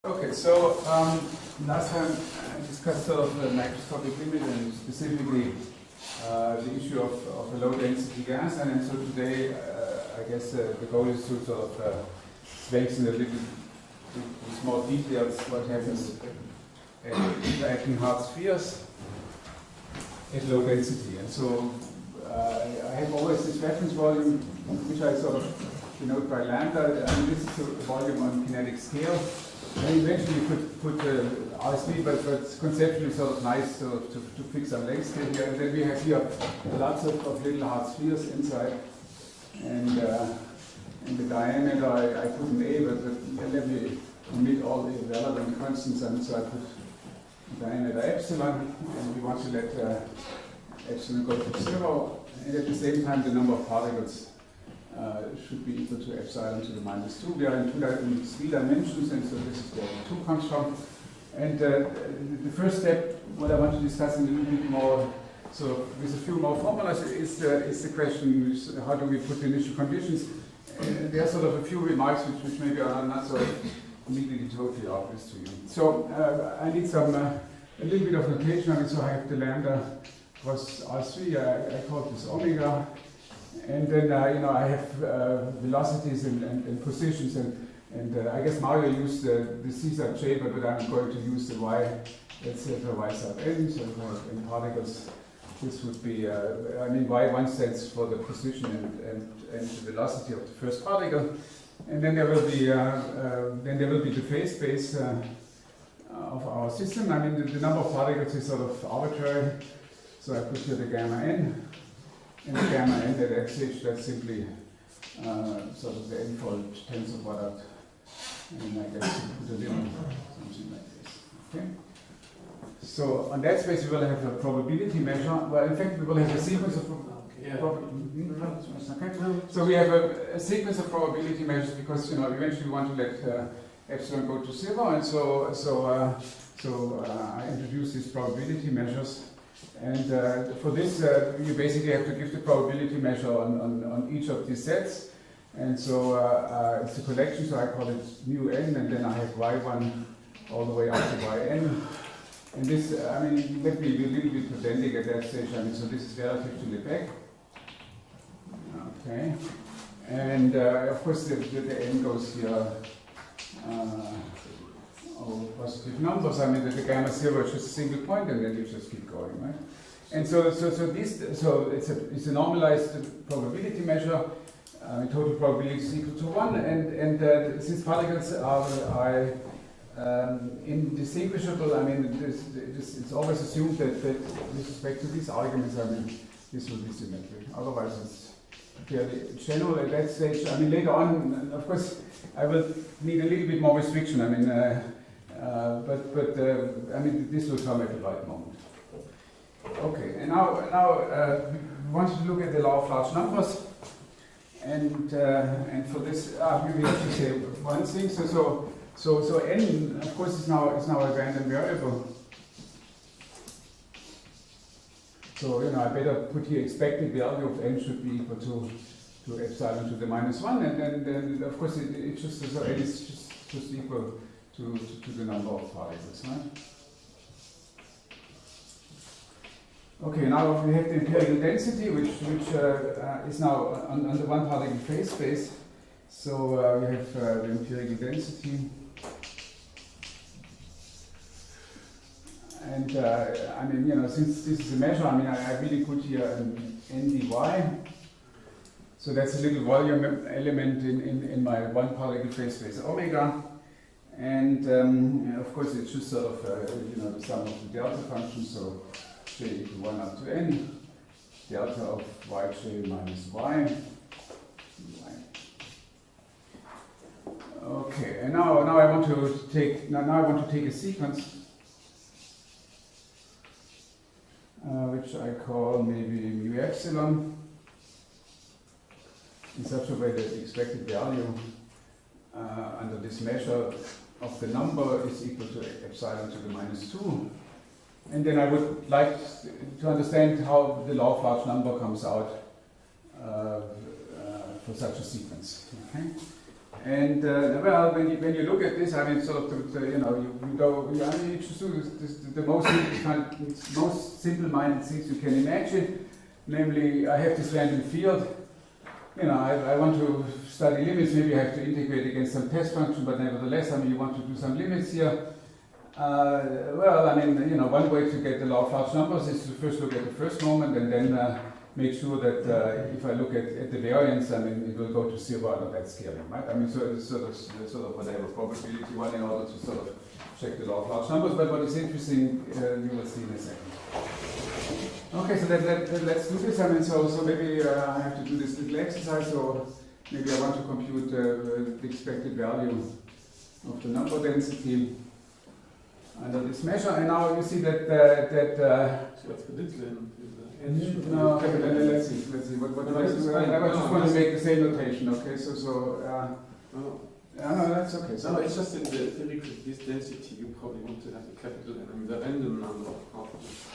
Okay, so last time I discussed sort of the macroscopic limit and specifically the issue of a low density gas, and then so today I guess the goal is to sort of strengthen a little with more details what happens interacting hard spheres at low density. And so I have always this reference volume which I sort of denote by lambda. I mean, this is a volume on kinetic scale. And eventually you could put RSV, but conceptually sort of nice to fix some length scale here. And then we have here lots of little hard spheres inside. And the diameter I put an A, but let me omit all the relevant constants. And so I put diameter epsilon, and we want to let epsilon go to 0. And at the same time, the number of particles should be equal to epsilon to the minus 2. We are in 3 dimensions, and so this is where the 2 comes from. And the first step, what I want to discuss in a little bit more, so with a few more formulas, is the question, how do we put the initial conditions? There are sort of a few remarks which maybe are not so immediately totally obvious to you. So I need some a little bit of notation. I mean, so I have the lambda plus R3. I call this omega. And then I have velocities and positions, and I guess Mario used the C sub j, but I'm going to use the y, let's say for y sub n, so in particles this would be, y1 stands for the position and the velocity of the first particle, and then there will be the phase space of our system. I mean the number of particles is sort of arbitrary, so I put here the gamma n. And the gamma n at xh, that's simply sort of the n-fold tensor product. And I guess you put a little something like this. Okay? So on that space we will have a probability measure. Well, in fact, we will have a sequence of So we have a sequence of probability measures because eventually we want to let epsilon go to 0, and so I introduce these probability measures. And for this, you basically have to give the probability measure on each of these sets. And so it's a collection, so I call it mu n, and then I have y1 all the way up to yn. And this, let me be a little bit pedantic at that stage. So this is relative to Lebesgue. Okay. And of course, the n goes here. Positive numbers. The gamma 0 is just a single point, and then you just keep going, right? And so it's a normalized probability measure. Total probability is equal to 1, and since particles are indistinguishable, it's always assumed that with respect to these arguments, this will be symmetric. Otherwise, it's fairly general at that stage. Later on, of course, I will need a little bit more restriction. But this will come at the right moment. Okay, and now we want to look at the law of large numbers, and for this we have to say one thing. So n, of course, is now a random variable. So I better put here expected value of n should be equal to epsilon to the minus 1, and then of course it's just equal to the number of particles, right? Okay, now we have the empirical density, which is now on the one particle phase space. So we have the empirical density, and since this is a measure, I really put here an n dy. So that's a little volume element in my one particle phase space omega. And of course, it's just sort of the sum of the delta function, so j equal 1 up to n, delta of yj minus y. Okay, and now I want to take a sequence which I call maybe mu epsilon in such a way that the expected value under this measure of the number is equal to epsilon to the minus 2. And then I would like to understand how the law of large number comes out for such a sequence. Okay? And well, when you look at this, I mean, sort of, you know, you go, I mean, you just do the most simple-minded things you can imagine. Namely, I have this random field. You know, I want to study limits. Maybe I have to integrate against some test function, but nevertheless, I mean, you want to do some limits here. Well, I mean, you know, one way to get the law of large numbers is to first look at the first moment and then make sure that if I look at the variance, I mean, it will go to zero out of that scaling, right? I mean, so it's sort of whatever probability one in order to sort of check the law of large numbers. But what is interesting, you will see in a second. Okay, so let's do this. I mean, so maybe I have to do this little exercise, or maybe I want to compute the expected value of the number density under this measure. And now you see that so it's little no, okay, let's see. What do I do? I just want to make the same notation. Okay, no, that's okay. So no, it's just in the theoretical this density. You probably want to have a capital N. I mean, the random number of particles.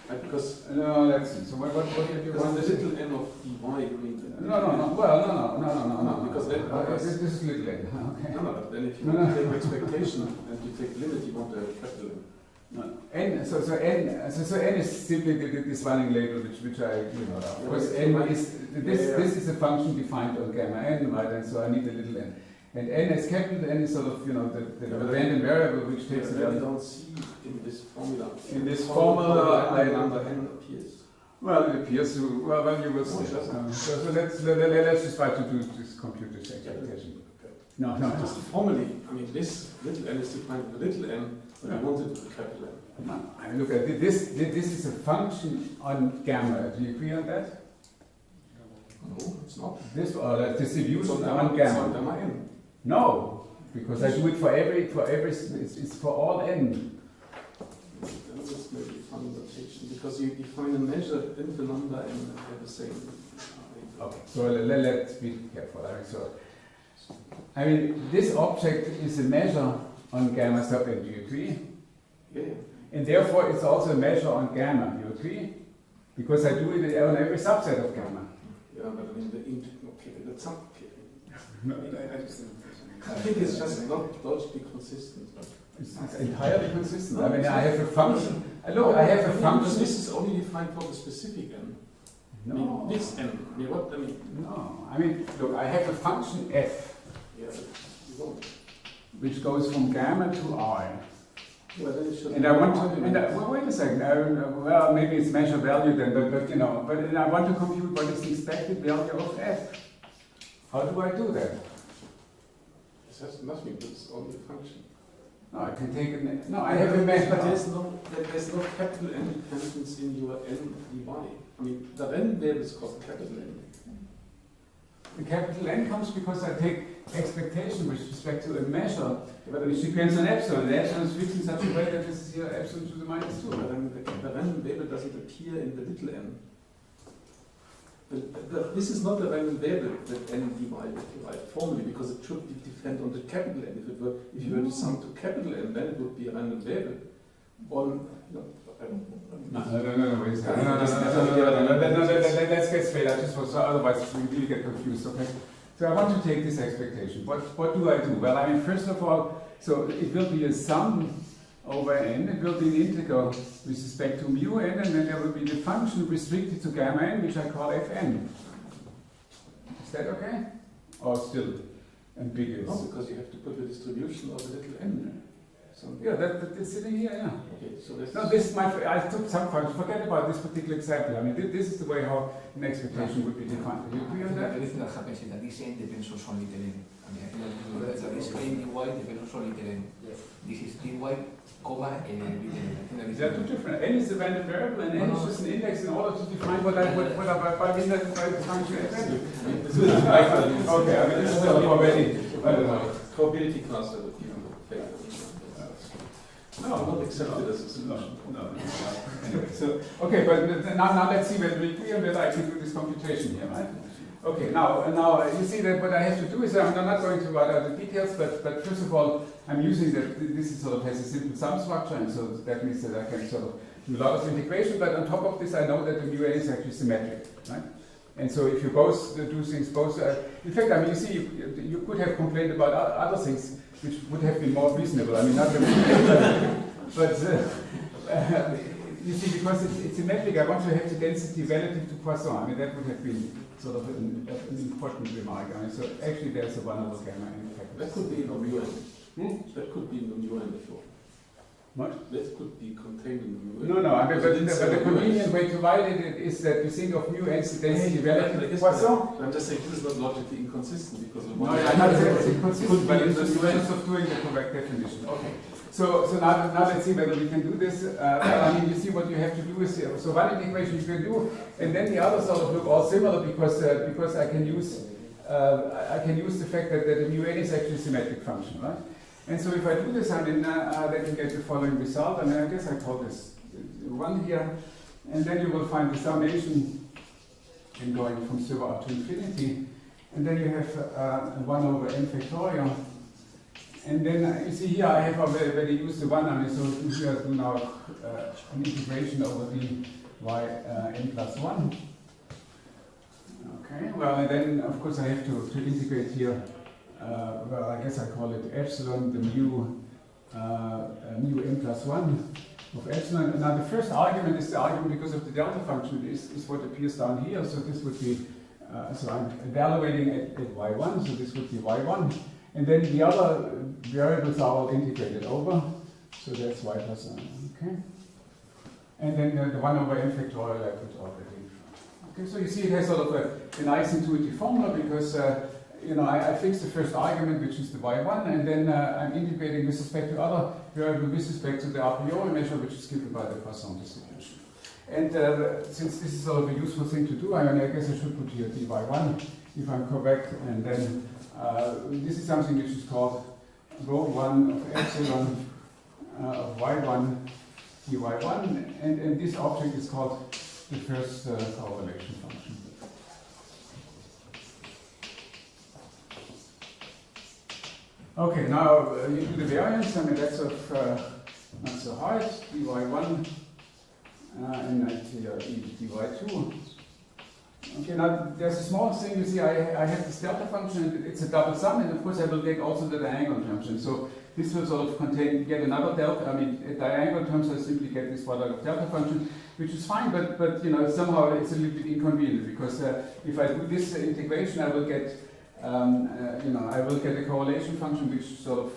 Right, because no, let's see. So what did you want? The little n of dy. I mean, no. Well, no. Because then this is little n. Okay. No, but then if you take expectation and you take limit, you want to have a capital N. No. N. So n is simply this running label, which I of course n is this is a function defined on gamma n, right? And so I need a little n. And n is capital N is sort of the random variable which takes the value. Don't see in this formula. In this formula, number n appears. Well, it appears to. Well, you will see. So let's just try to do this compute this expectation. No. Just formally, I mean, this little n is defined with little n, but I want it with capital N. No, I mean, look at this. This is a function on gamma. Do you agree on that? No, it's not. This distribution on gamma. On gamma n. No, because I do it for every. It's for all n. That's maybe a fun notation because you define a measure in the number and have the same. Okay, so let's be careful. I mean, this object is a measure on gamma sub n. Do you agree? Yeah. And therefore, it's also a measure on gamma. Do you agree? Because I do it on every subset of gamma. Yeah, but I mean, that's not okay. No, I think it's just not logically consistent. It's entirely consistent. I mean, I have a function. Look, I have a function. This is only defined for the specific n. No. I mean, this n. I mean, what? I mean. No. I mean, look, I have a function f. Yeah, but you don't. Which goes from gamma to I. Well, then it should. And I want to. Well, wait a second. Well, maybe it's measure value then, but I want to compute what is the expected value of f. How do I do that? It has nothing. It's only a function. No, I can take it. No, I have a measure. But there's no capital N dependence in your n dy. I mean, the n there is called capital N. The capital N comes because I take expectation with respect to a measure, which depends on epsilon. The epsilon is fixed in such a way that this is here epsilon to the minus 2. But then the random variable doesn't appear in the little n. This is not a random variable that n dy formally, because it should depend on the capital N. If you were to sum to capital N, then it would be a random variable. Wait a second. Let's get straight. Otherwise we really get confused. Okay. So I want to take this expectation. What do I do? Well, I mean, first of all, so it will be a sum over n. It will be an integral with respect to mu n, and then there will be the function restricted to gamma n, which I call fn. Is that okay? Or still ambiguous? No, because you have to put the distribution of the little n. Yeah, that's sitting here, yeah. Okay, so this is I took some function. Forget about this particular example. I mean, this is the way how an expectation would be defined. Do you agree on that? Everything that happens in that this n depends also on little n. I mean, I think that this n dy depends also on little n. This is dy, comma, little n. They are two different. N is the random variable, and n is just an index in order to define what I by the function fn. Okay, I mean, this is already. I don't know. Probability class that would give you No, not accepted as a solution. No. Anyway, so okay, but now let's see whether we agree on whether I can do this computation here, right? Okay, now you see that what I have to do is I'm not going to write out the details, but first of all I'm using that this is sort of has a simple sum structure, and so that means that I can sort of do a lot of integration. But on top of this, I know that the mu n is actually symmetric, right? And so if you both do things both, in fact, I mean, you see, you could have complained about other things which would have been more reasonable. I mean, not the but you see, because it's symmetric, I want to have the density relative to Poisson. I mean, that would have been sort of an important remark. I mean, so actually there's a 1 over gamma n factor. That could be in the mu n. That could be in the mu n if you want. What? That could be contained in the mu n. No, I mean, but the convenient way to write it is that you think of mu n density relative to Poisson. I'm just saying this is not logically inconsistent because of No, I'm not saying it's inconsistent, but it's just ways of doing the correct definition. Okay. So now let's see whether we can do this. I mean, you see what you have to do is so one integration you can do, and then the others sort of look all similar because I can use the fact that the mu n is actually a symmetric function, right? And so if I do this, I mean, then you get the following result. I mean, I guess I call this 1 here, and then you will find the summation in going from 0 up to infinity, and then you have 1 over n factorial. And then you see here I have already used the 1, I mean, so here I do now an integration over the y n plus 1. Okay, well, and then of course I have to integrate here, well, I guess I call it epsilon, the mu n plus 1 of epsilon. Now the first argument is the argument because of the delta function is what appears down here, so this would be, so I'm evaluating at y1, so this would be y1. And then the other variables are all integrated over, so that's y plus 1, okay? And then the 1 over n factorial I put already. Okay, so you see it has sort of a nice intuitive formula because, you know, I fix the first argument, which is the y1, and then I'm integrating with respect to other variables with respect to the a priori measure, which is given by the Poisson distribution. And since this is sort of a useful thing to do, I mean, I guess I should put here dy1 if I'm correct, and then this is something which is called rho1 of epsilon of y1 dy1, and this object is called the first correlation function. Okay, now you do the variance. I mean, that's of not so hard, dy1 and dy2. Okay, now there's a small thing, you see, I have this delta function, and it's a double sum, and of course I will get also the diagonal terms, and so this will sort of contain yet another delta. I mean, at diagonal terms I simply get this product of delta function, which is fine, but you know, somehow it's a little bit inconvenient, because if I do this integration, I will get, you know, I will get a correlation function which sort of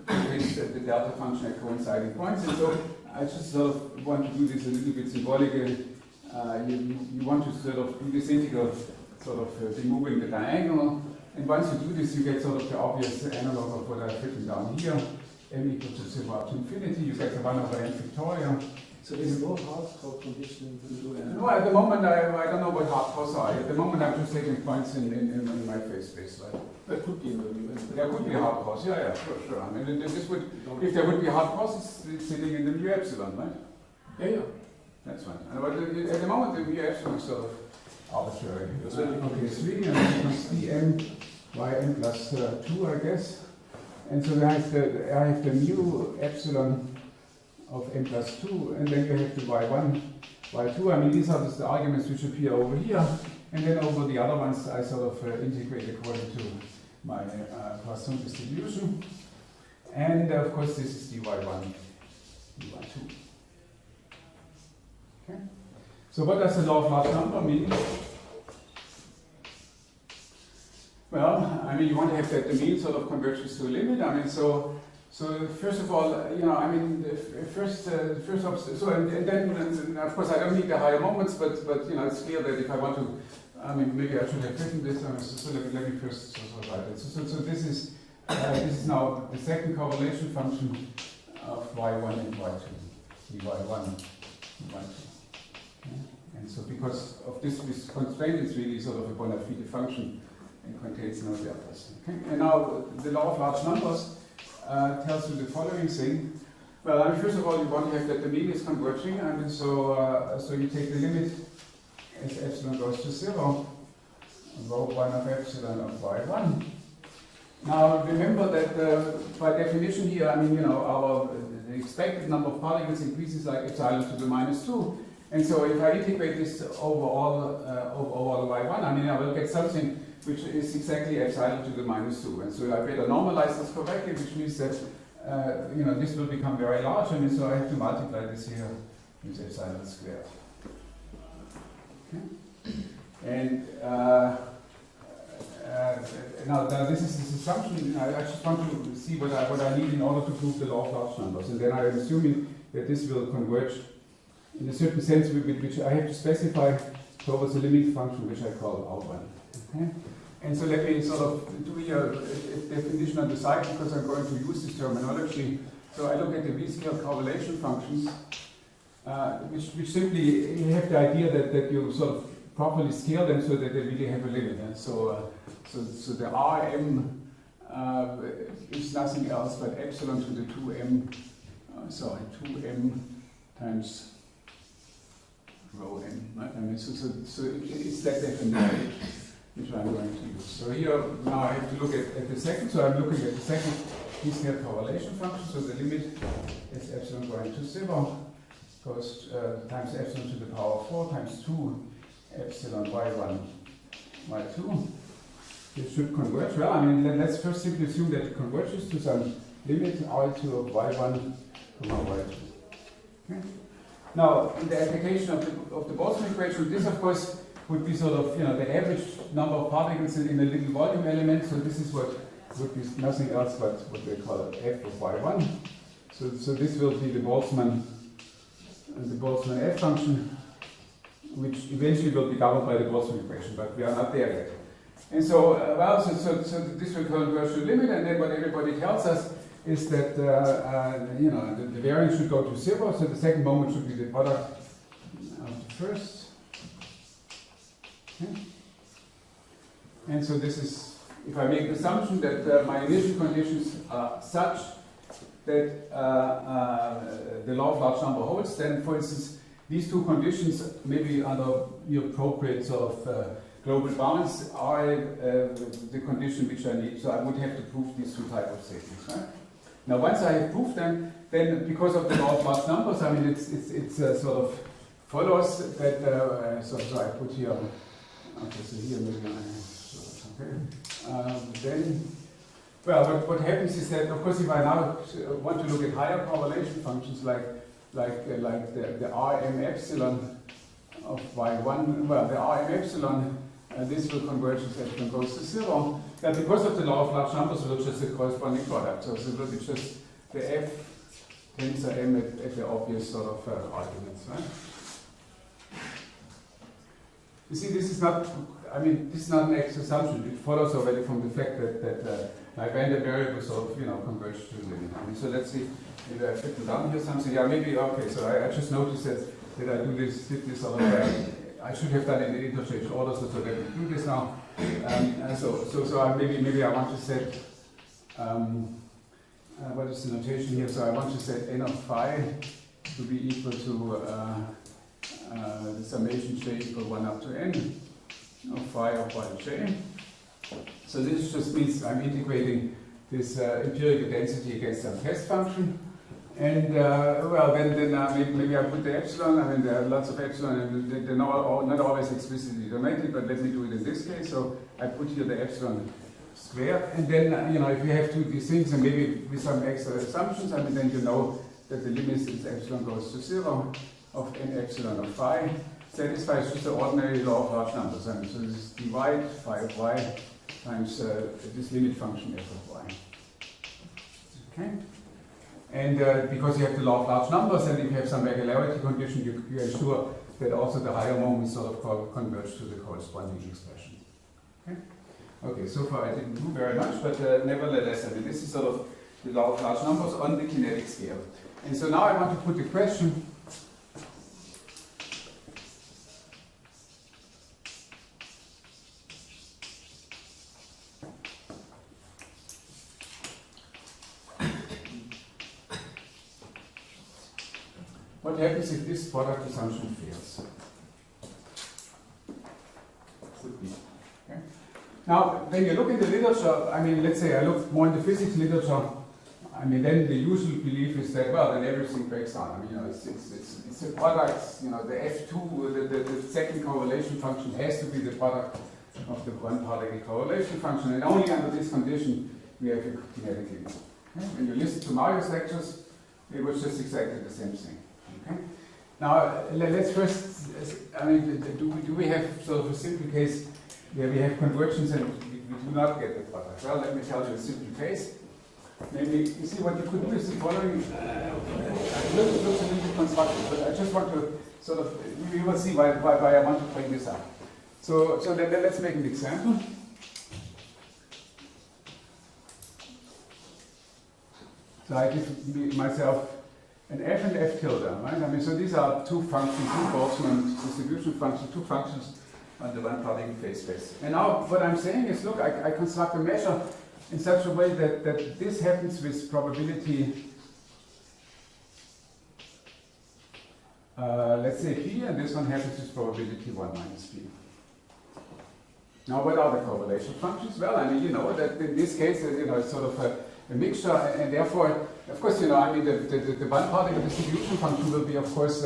contains the delta function at coinciding points, and so I just sort of want to do this a little bit symbolically. You want to sort of do this integral, sort of removing the diagonal, and once you do this, you get sort of the obvious analog of what I've written down here, m equals to 0 up to infinity, you get the 1 over n factorial. So there's no Hausdorff condition to do anything? No, at the moment I don't know what Hausdorff are. At the moment I'm just taking points in my phase space. Right? That could be in the mu n. There could be a Hausdorff, yeah, sure. I mean, this would, if there would be a Hausdorff, it's sitting in the mu epsilon, right? Yeah. That's fine. But at the moment, the mu epsilon is sort of arbitrary. Okay, 3 and plus dm yn plus 2, I guess. And so I have the mu epsilon of n plus 2, and then you have the y1, y2. I mean, these are just the arguments which appear over here. And then over the other ones, I sort of integrate according to my Poisson distribution. And of course, this is dy1, dy2. Okay. So what does the law of large number mean? Well, I mean, you want to have that the mean sort of converges to a limit. I mean, so first of all, you know, I mean, so and then of course I don't need the higher moments, but you know, it's clear that if I want to, I mean, maybe I should have written this. So let me first sort of write it. So this is now the second correlation function of y1 and y2, dy1, dy2. And so because of this constraint, it's really sort of a bona fide function and contains no deltas. Okay? And now the law of large numbers tells you the following thing. Well, I mean, first of all, you want to have that the mean is converging. I mean, so you take the limit as epsilon goes to 0, rho1 of epsilon of y1. Now remember that by definition here, I mean, you know, the expected number of particles increases like epsilon to the -2. And so if I integrate this over all y1, I mean, I will get something which is exactly epsilon to the -2. And so I better normalize this correctly, which means that this will become very large, and so I have to multiply this here with epsilon squared. Okay. And now this is this assumption. I just want to see what I need in order to prove the law of large numbers, and then I am assuming that this will converge in a certain sense, which I have to specify towards a limit function, which I call R1. Okay? And so let me sort of do here a definition on the side, because I'm going to use this terminology. So I look at the V-scale correlation functions, which simply have the idea that you sort of properly scale them so that they really have a limit. And so the Rm is nothing else but epsilon to the 2m, 2m times rho n. Right? I mean, so it's that definition which I'm going to use. So here now I have to look at the second. So I'm looking at the second V-scale correlation function. So the limit is epsilon going to 0 goes times epsilon to the power 4 times 2 epsilon y1 y2. It should converge. Well, I mean, let's first simply assume that it converges to some limit r2 of y1 comma y2. Okay. Now, in the application of the Boltzmann equation, this of course would be sort of the average number of particles in a little volume element. So this is what would be nothing else but what they call f of y1. So this will be the Boltzmann f function, which eventually will be governed by the Boltzmann equation, but we are not there yet. And so, so this will converge to the limit, and then what everybody tells us is that the variance should go to 0. So the second moment should be the product of the first. Okay. And so this is, if I make the assumption that my initial conditions are such that the law of large number holds, then, for instance, these two conditions, maybe under the appropriate sort of global bounds, are the condition which I need. So I would have to prove these two types of statements. Right? Now, once I have proved them, then because of the law of large numbers, I mean, it's sort of follows that. So I put here. Okay, so here maybe then. Well, what happens is that, of course, if I now want to look at higher correlation functions like the Rm epsilon of y1, well, the Rm epsilon, this will converge as epsilon goes to 0. Now, because of the law of large numbers, it will just the corresponding product. So it will be just the f tensor m at the obvious sort of arguments, right? You see, this is not an extra assumption. It follows already from the fact that my random variable sort of, converge to the limit. I mean, so let's see, maybe I've written down here something. Yeah, maybe, okay, so I just noticed that I did this sort of, I should have done it in interchange order, so that we do this now. So maybe I want to set, what is the notation here? So I want to set n of phi to be equal to the summation j equal 1 up to n of phi of yj. So this just means I'm integrating this empirical density against some test function. And then maybe I put the epsilon. I mean, there are lots of epsilon, and they're not always explicitly donated, but let me do it in this case. So I put here the epsilon squared, and then if you have two of these things, and maybe with some extra assumptions, I mean, then you know that the limit is epsilon goes to 0 of n epsilon of phi satisfies just the ordinary law of large numbers. I mean, so this is dy phi of y times this limit function f of y. Okay. And because you have the law of large numbers, and if you have some regularity condition, you ensure that also the higher moments sort of converge to the corresponding expression. Okay? Okay, so far I didn't do very much, but nevertheless, I mean, this is sort of the law of large numbers on the kinetic scale. And so now I want to put the question, what happens if this product assumption fails? Could be. Okay. Now, when you look in the literature, I mean, let's say I look more in the physics literature, I mean, then the usual belief is that, well, then everything breaks down. I mean, you know, it's a product, you know, the F2, the second correlation function has to be the product of the one particle correlation function, and only under this condition we have a kinetic limit. Okay? When you listen to Mario's lectures, it was just exactly the same thing. Okay? Now, let's first, I mean, do we have sort of a simple case where we have convergence and we do not get the product? Well, let me tell you a simple case. Maybe, you see, what you could do is the following. It looks a little bit constructive, but I just want to sort of, you will see why I want to bring this up. So then let's make an example. So I give myself an f and f tilde, right? I mean, so these are two functions, two Boltzmann distribution functions, two functions on the one particle phase space. And now what I'm saying is, look, I construct a measure in such a way that this happens with probability, let's say p, and this one happens with probability 1 minus p. Now, what are the correlation functions? Well, I mean, you know that in this case, you know, it's sort of a mixture, and therefore, of course, you know, I mean, the one particle distribution function will be, of course,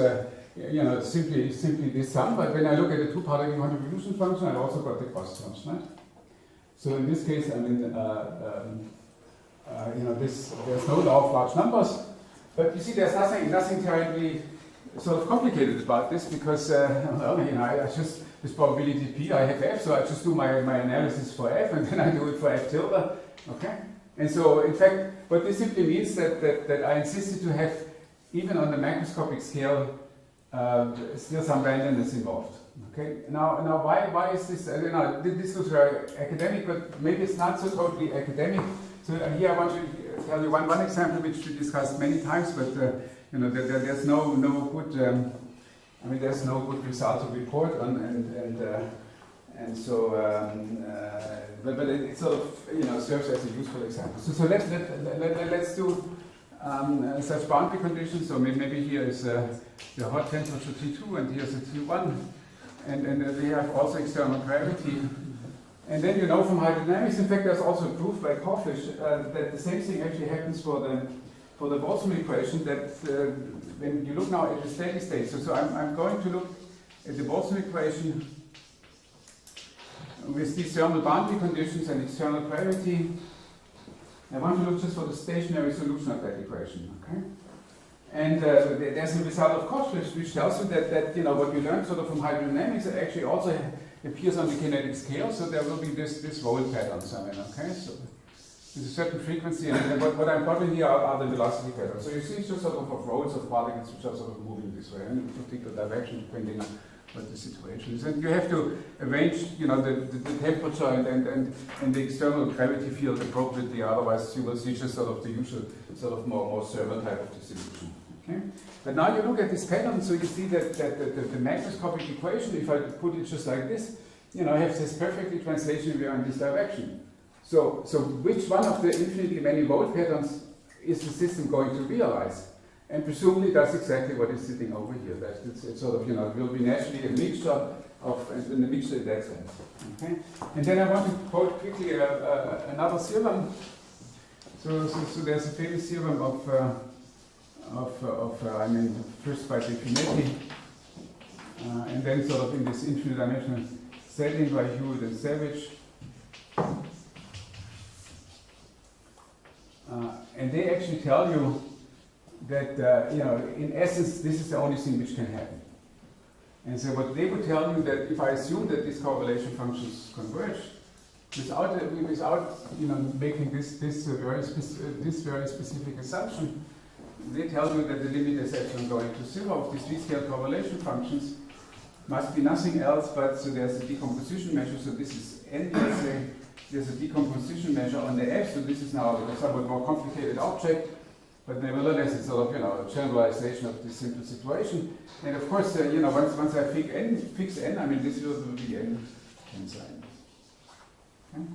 you know, simply this sum. But when I look at the two particle contribution function, I've also got the cross terms, right? So in this case, I mean, you know, there's no law of large numbers, but you see, there's nothing terribly sort of complicated about this because, well, you know, I just, with probability p, I have f, so I just do my analysis for f, and then I do it for f tilde, okay? And so, in fact, what this simply means that I insisted to have, even on the macroscopic scale, still some randomness involved. Okay. Now, why is this? You know, this looks very academic, but maybe it's not so totally academic. So here I want to tell you one example which we discussed many times, but you know, there's no good. I mean, there's no good result to report on, and so, but it sort of, you know, serves as a useful example. So let's do such boundary conditions. So maybe here is the hot temperature T2, and here's the T1, and we have also external gravity. And then you know from hydrodynamics, in fact, there's also a proof by Kofisch that the same thing actually happens for the Boltzmann equation. That when you look now at the steady state, so I'm going to look at the Boltzmann equation with these thermal boundary conditions and external gravity. I want to look just for the stationary solution of that equation, okay? And there's a result of Kofisch which tells you that you know what we learned sort of from hydrodynamics actually also appears on the kinetic scale. So there will be this roll pattern somewhere, okay? So there's a certain frequency, and what I'm plotting here are the velocity patterns. So you see it's just sort of rolls of particles which are sort of moving this way in a particular direction depending on what the situation is. And you have to arrange, you know, the temperature and the external gravity field appropriately, otherwise you will see just sort of the usual sort of more server type of distribution. Okay? But now you look at this pattern, so you see that the macroscopic equation, if I put it just like this, you know, has this perfectly translation in this direction. So which one of the infinitely many Volt patterns is the system going to realize? And presumably that's exactly what is sitting over here. That it's sort of, you know, it will be naturally a mixture of, and a mixture in that sense. Okay? And then I want to quote quickly another theorem. So there's a famous theorem I mean, first by Kinetic, and then sort of in this infinite dimensional setting by Hewitt and Savage. And they actually tell you that, you know, in essence, this is the only thing which can happen. And so what they would tell you that if I assume that these correlation functions converge, without you know, making this very specific assumption, they tell you that the limit is actually going to zero of these three-scale correlation functions must be nothing else but, so there's a decomposition measure, so this is n, let's say, there's a decomposition measure on the f, so this is now a somewhat more complicated object, but nevertheless it's sort of, you know, a generalization of this simple situation. And of course, you know, once I fix n, I mean, this will be n tensile. Okay?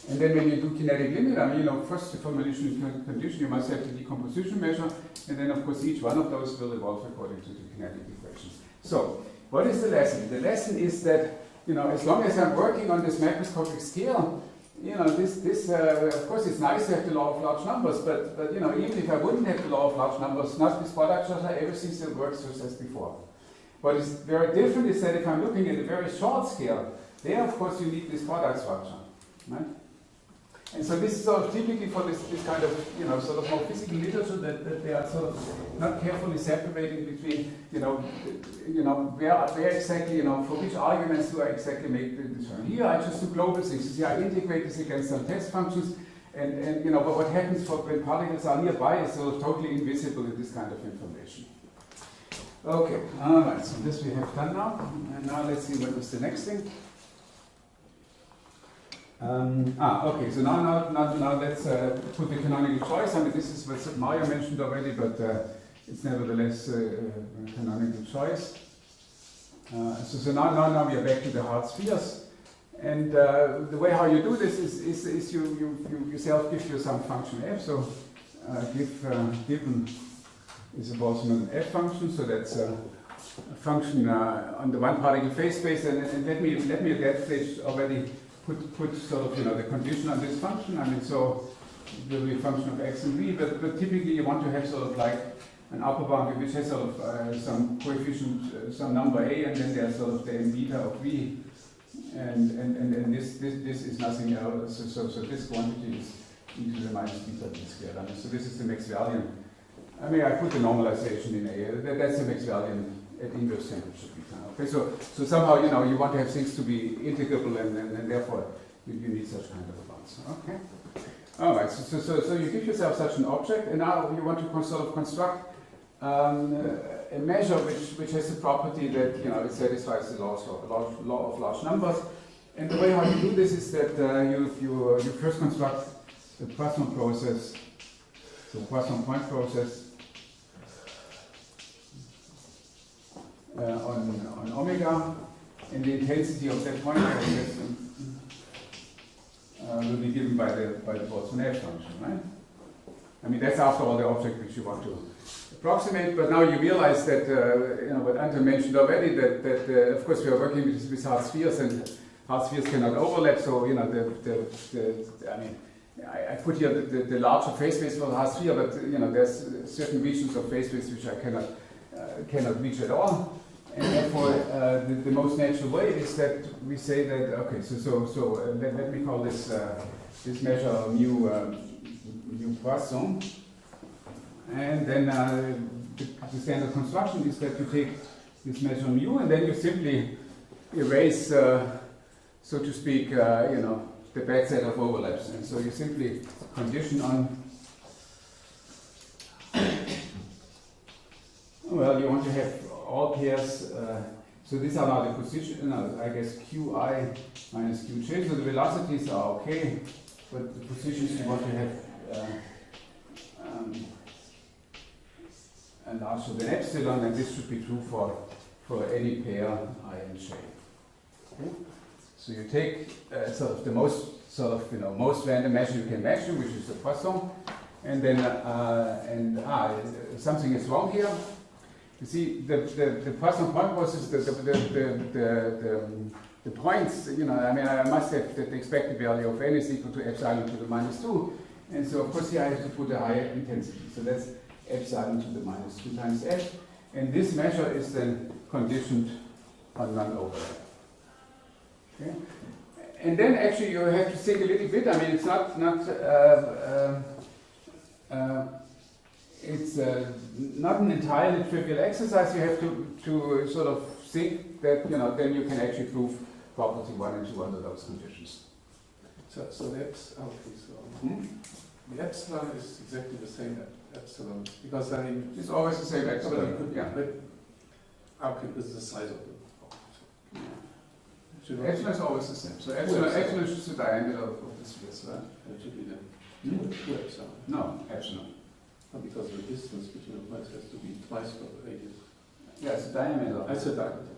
And then when you do kinetic limit, I mean, you know, first the formulation condition, you must have the decomposition measure, and then of course each one of those will evolve according to the kinetic equation. So, what is the lesson? The lesson is that, you know, as long as I'm working on this macroscopic scale, you know, this of course it's nice to have the law of large numbers, but you know, even if I wouldn't have the law of large numbers, not this product structure, everything still works just as before. What is very different is that if I'm looking at a very short scale, there of course you need this product structure, right? And so this is sort of typically for this kind of, you know, sort of more physical literature that they are sort of not carefully separating between, you know, where exactly, you know, for which arguments do I exactly make the determination. Here I just do global things. Here I integrate this against some test functions, and you know, but what happens when particles are nearby is sort of totally invisible in this kind of information. Okay, alright, so this we have done now, and now let's see what is the next thing. Okay, so now let's put the canonical choice. I mean, this is what Mario mentioned already, but it's nevertheless a canonical choice. So now we are back to the hard spheres. And the way how you do this is you yourself give you some function f. So given is a Boltzmann f function, so that's a function on the one particle phase space. And let me at that stage already put sort of, you know, the condition on this function. I mean, so it will be a function of x and v, but typically you want to have sort of like an upper boundary which has sort of some coefficient, some number a, and then there's sort of the m beta of v, and this is nothing else. So this quantity is e to the minus beta v squared. I mean, so this is the Maxwellian. I mean, I put the normalization in a. That's the Maxwellian at inverse temperature beta. Okay, so somehow, you know, you want to have things to be integrable, and therefore you need such kind of a bounds. Okay. All right. So you give yourself such an object, and now you want to sort of construct a measure which has the property that, you know, it satisfies the law of large numbers. And the way how you do this is that you first construct the Poisson process, so Poisson point process. On omega, and the intensity of that point process will be given by the Boltzmann f function, right? I mean, that's after all the object which you want to approximate, but now you realize that, you know, what Anton mentioned already, that of course we are working with hard spheres, and hard spheres cannot overlap, so, you know, I mean, I put here the larger phase space for the hard sphere, but, you know, there's certain regions of phase space which I cannot reach at all. And therefore, the most natural way is that we say that, okay, so let me call this measure mu Poisson, and then the standard construction is that you take this measure mu, and then you simply erase, so to speak, you know, the bad set of overlaps, and so you simply condition on. Well, you want to have all pairs, so these are now the position, I guess qi minus qj, so the velocities are okay, but the positions you want to have larger than epsilon, and this should be true for any pair I and j. Okay? So you take sort of the most random measure you can imagine, which is the Poisson, and then something is wrong here. You see, the Poisson point process, the points, you know, I mean, I must have that the expected value of n is equal to epsilon to the minus 2. And so, of course, here I have to put a higher intensity. So that's epsilon to the minus 2 times f. And this measure is then conditioned on non-overlap. Okay? And then actually you have to think a little bit. I mean, it's not an entirely trivial exercise. You have to sort of think that, you know, then you can actually prove property 1 and 2 under those conditions. So that's okay. So the epsilon is exactly the same epsilon, because I mean it's always the same epsilon. Could, yeah. But okay, this is the size of the. Yeah. Epsilon is always the same. So epsilon is just the diameter of the spheres, right? It should be then 2 epsilon. No, epsilon. No, because the distance between the points has to be twice the radius. Yeah, it's a diameter. It's a diameter.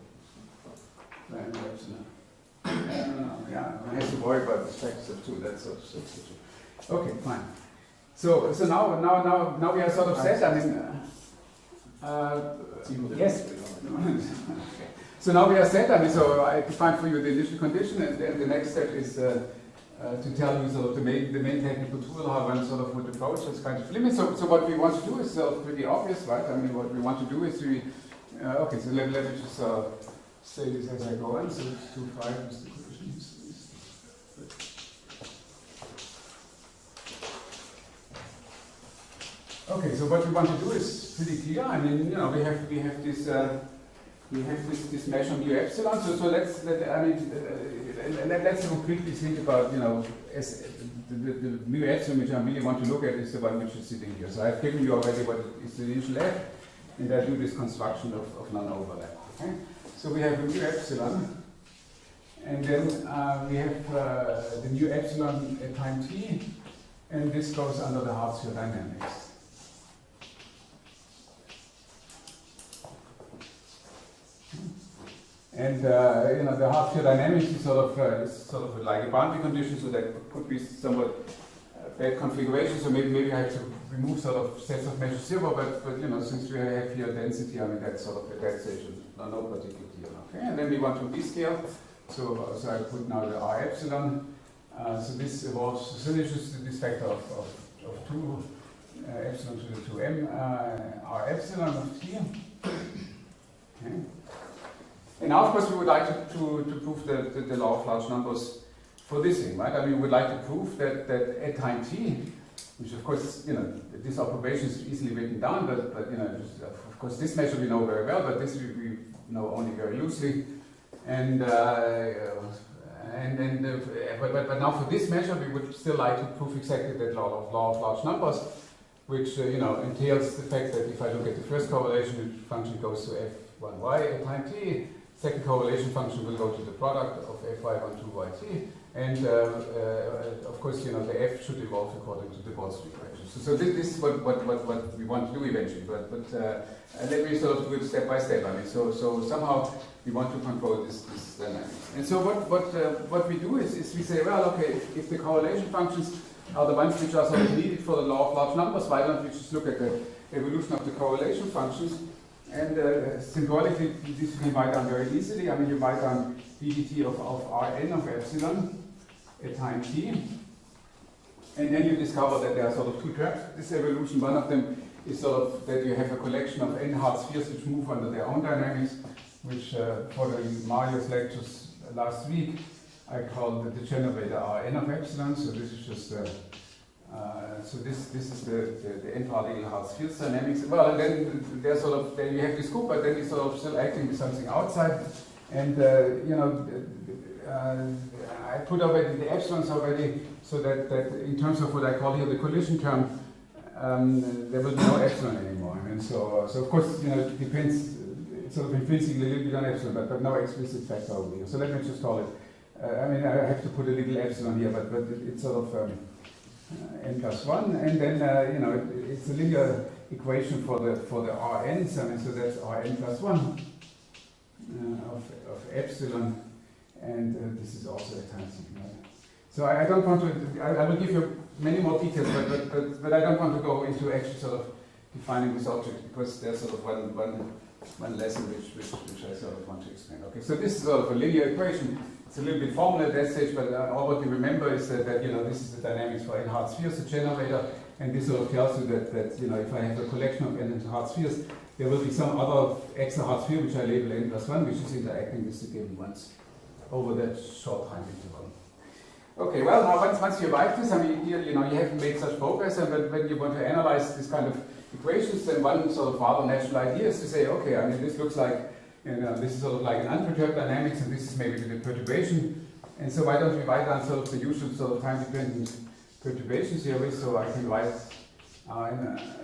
Diameter epsilon. Yeah, one has to worry about the factors of 2. That's also true. Okay, fine. So now we are sort of set. I mean, yes. Okay. So now we are set. I mean, so I define for you the initial condition, and then the next step is to tell you sort of the main technical tool how one sort of would approach those kinds of limits. So what we want to do is sort of pretty obvious, right? I mean, what we want to do is okay, so let me just say this as I go on. So 2.5 is the coefficient. Okay, so what we want to do is pretty clear. I mean, you know, we have this measure mu epsilon. So let's quickly think about, you know, as the mu epsilon which I really want to look at is the one which is sitting here. So I've given you already what is the initial f, and I do this construction of non-overlap. Okay? So we have the mu epsilon, and then we have the mu epsilon at time t, and this goes under the Hausdorff dynamics. And you know, the Hausdorff dynamics is sort of like a boundary condition, so that could be somewhat bad configuration. So maybe I have to remove sort of sets of measure 0, but you know, since we have here density, I mean that's sort of at that station, no particular deal. Okay, and then we want to descale. So I put now the R epsilon. So this evolves. So this is this factor of 2 epsilon to the 2m R epsilon of t. Okay. And now, of course, we would like to prove the law of large numbers for this thing, right? I mean, we would like to prove that at time t, which of course, you know, this observation is easily written down, but you know, of course, this measure we know very well, but this we know only very loosely. And but now for this measure, we would still like to prove exactly that law of large numbers, which you know, entails the fact that if I look at the first correlation, the function goes to f1y at time t. Second correlation function will go to the product of fy12yt, and of course, you know, the f should evolve according to the Boltzmann equation. So this is what we want to do eventually, but let me sort of do it step by step. I mean, so somehow we want to control this dynamics. And so what we do is we say, well, okay, if the correlation functions are the ones which are sort of needed for the law of large numbers, why don't we just look at the evolution of the correlation functions? And symbolically, this you can write down very easily. I mean, you write down ddt of Rn of epsilon at time t. And then you discover that there are sort of two terms. This evolution, one of them is sort of that you have a collection of n-hard spheres which move under their own dynamics, which following Mario's lectures last week, I called the generator Rn of epsilon. So this is just so this is the n-particle hard spheres dynamics. Well, and then there's sort of, then you have this group, but then it's sort of still acting with something outside. And you know, I put already the epsilons already, so that in terms of what I call here the collision term, there will be no epsilon anymore. And so of course, you know, it depends. It's sort of intrinsically a little bit on epsilon, but no explicit factor over here. So let me just call it. I mean, I have to put a little epsilon here, but it's sort of n plus 1, and then you know, it's a linear equation for the Rn's. I mean, so that's Rn plus 1 of epsilon, and this is also a time sigma. So I don't want to. I will give you many more details, but I don't want to go into actually sort of defining this object, because there's sort of one lesson which I sort of want to explain. Okay, so this is sort of a linear equation. It's a little bit formal at that stage, but all what you remember is that you know, this is the dynamics for n-hard spheres, the generator, and this sort of tells you that you know, if I have a collection of n-hard spheres, there will be some other extra hard sphere which I label n plus 1, which is interacting with the given ones over that short time interval. Okay, well, now once you write this, I mean, you know, you haven't made such progress, and when you want to analyze this kind of equations, then one sort of rather natural idea is to say, okay, I mean, this looks like, you know, this is sort of like an unperturbed dynamics, and this is maybe the perturbation. And so why don't we write down sort of the usual sort of time-dependent perturbation theory? So I can write,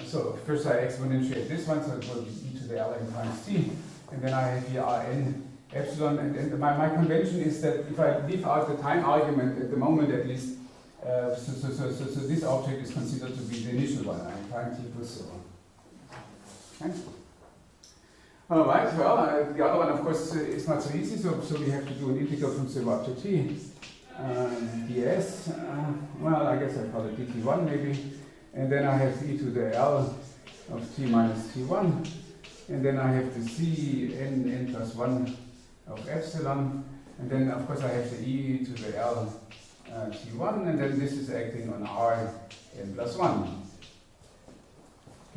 so first I exponentiate this one, so it will be e to the Ln times t, and then I have here Rn epsilon. And my convention is that if I leave out the time argument at the moment at least, so this object is considered to be the initial one, time t plus 0. Okay. All right, well, the other one, of course, is not so easy, so we have to do an integral from 0 up to t. ds, well, I guess I call it dt1 maybe. And then I have e to the L of t minus t1. And then I have the c n plus 1 of epsilon. And then, of course, I have the e to the L T1, and then this is acting on R n plus 1.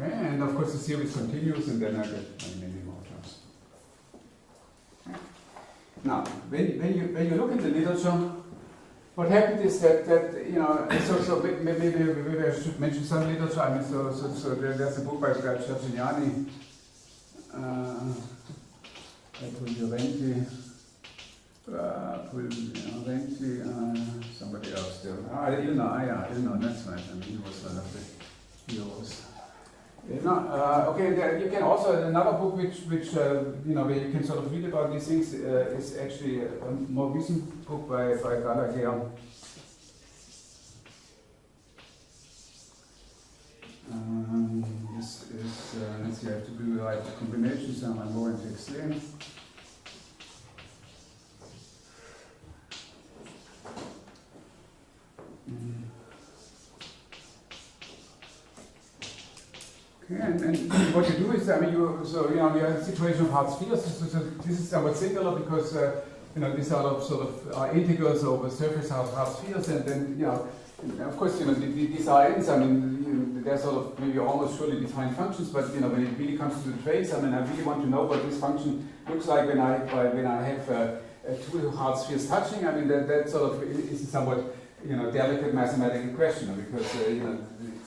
Okay, and of course the series continues, and then I get many more terms. Okay. Now, when you look at the literature, what happened is that you know, so maybe I should mention some literature. I mean, so there's a book by Schroedinger, somebody else still. Ilno, that's right. I mean, he was one of the heroes. Okay, you can also, another book which you know, where you can sort of read about these things is actually a more recent book by Gallagher. This is, let's see, I have to do the right combinations, so I'm going to explain. And what you do is, I mean, you have a situation of hard spheres. So this is somewhat singular because you know, these are sort of integrals over surface of hard spheres, and then you know, of course, you know, these are ends. I mean, they're sort of maybe almost surely defined functions, but you know, when it really comes to the trace, I mean, I really want to know what this function looks like when I have two hard spheres touching. I mean, that sort of is a somewhat, you know, delicate mathematical question, because you know,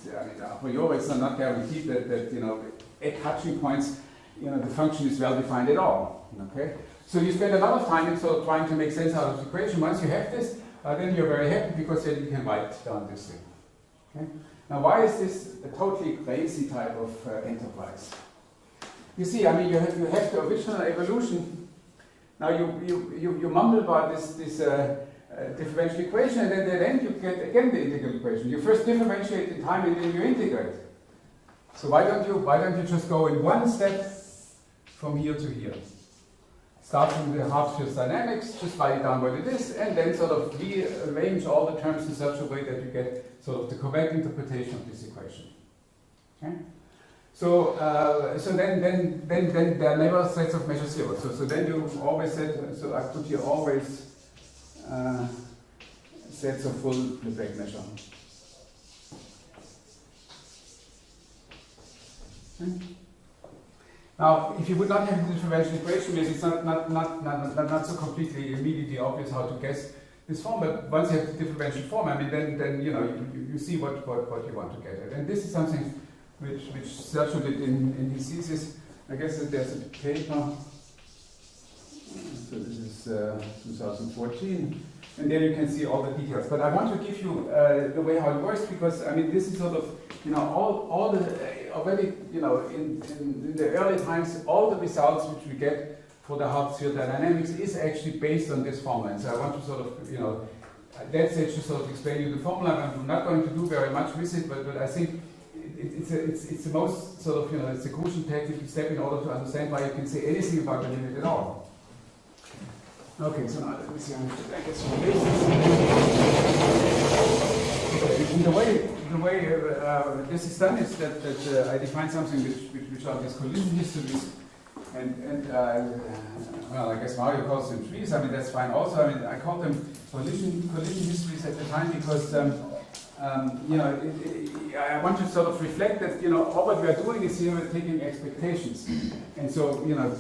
I mean, a priori it's not guaranteed that you know, at touching points, you know, the function is well defined at all. Okay, so you spend a lot of time in sort of trying to make sense out of the equation. Once you have this, then you're very happy because then you can write down this thing. Okay, now why is this a totally crazy type of enterprise? You see, I mean, you have the original evolution. Now you mumble about this differential equation, and then at the end you get again the integral equation. You first differentiate in time, and then you integrate. So why don't you just go in one step from here to here? Start from the hard spheres dynamics, just write it down what it is, and then sort of rearrange all the terms in such a way that you get sort of the correct interpretation of this equation. Okay? So then there are never sets of measure zero. So then you always said, so I put here always sets of full Lebesgue measure. Okay. Now, if you would not have the differential equation, it's not so completely immediately obvious how to guess this form. But once you have the differential form, I mean, then you know, you see what you want to get at. And this is something which Sergio did in his thesis. I guess that there's a paper. So this is 2014, and there you can see all the details. But I want to give you the way how it works, because I mean, this is sort of, you know, all the already, you know, in the early times, all the results which we get for the hard sphere dynamics is actually based on this formula. And so I want to sort of, you know, that's actually sort of explain you the formula. I'm not going to do very much with it, but I think it's the most sort of, you know, it's a crucial technical step in order to understand why you can say anything about the limit at all. Okay, so now let me see how I get some basis. Okay, and the way this is done is that I define something which are these collision histories, and well, I guess Mario calls them trees. I mean, that's fine. Also, I mean, I call them collision histories at the time because you know, I want to sort of reflect that, you know, all what we are doing is here we're taking expectations, and so, you know.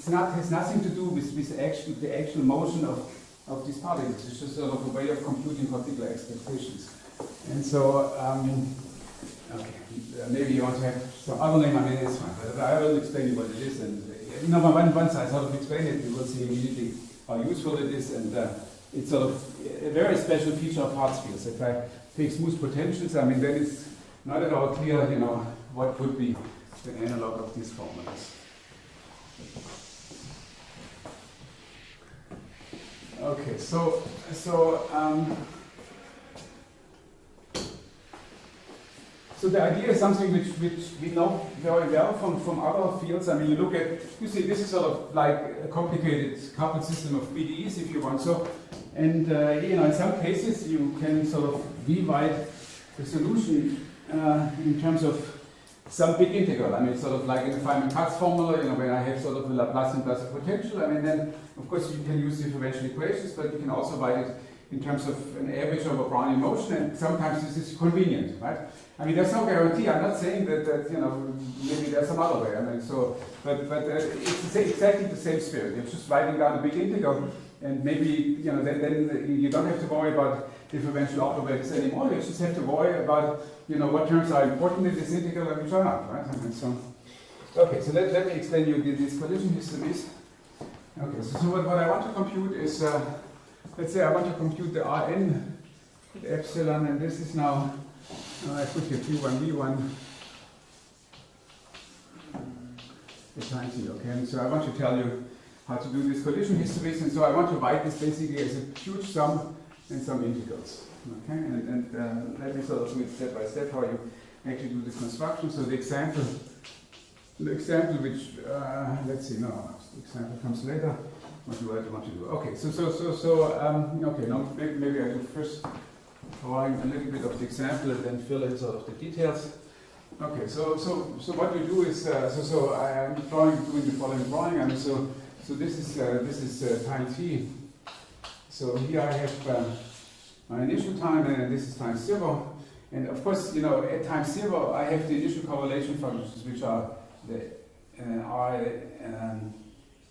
Has nothing to do with the actual motion of these particles. It's just sort of a way of computing particular expectations. And so, okay, maybe you want to have some other name. I mean, it's fine, but I will explain you what it is. And you know, once I sort of explain it, you will see immediately how useful it is. And it's sort of a very special feature of hard spheres. If I take smooth potentials, I mean, then it's not at all clear, you know, what would be the analog of these formulas. Okay, so the idea is something which we know very well from other fields. I mean, you look at, you see, this is sort of like a complicated coupled system of PDEs, if you want so, and you know, in some cases you can sort of rewrite the solution in terms of some big integral. I mean, sort of like in the Feynman-Katz formula, you know, when I have sort of a Laplacian plus a potential. I mean, then of course you can use differential equations, but you can also write it in terms of an average of a Brownian motion, and sometimes this is convenient, right? I mean, there's no guarantee. I'm not saying that you know, maybe there's some other way. I mean, so, but it's exactly the same spirit. You're just writing down a big integral, and maybe, you know, then you don't have to worry about differential operators anymore. You just have to worry about, you know, what terms are important in this integral and which are not, right? And so, okay, so let me explain you these collision histories. Okay, so what I want to compute is, let's say I want to compute the Rn, the epsilon, and this is now, I put here Q1, V1, the time t, okay? And so I want to tell you how to do these collision histories, and so I want to write this basically as a huge sum and some integrals, okay? And let me sort of do it step by step how you actually do the construction. So the example which, let's see, no, the example comes later. What do I want to do? Okay, okay, now maybe I do first drawing a little bit of the example and then fill in sort of the details. Okay, so what we do is, I am doing the following drawing. I mean, so this is time t. So here I have my initial time, and this is time 0. And of course, you know, at time 0, I have the initial correlation functions, which are the I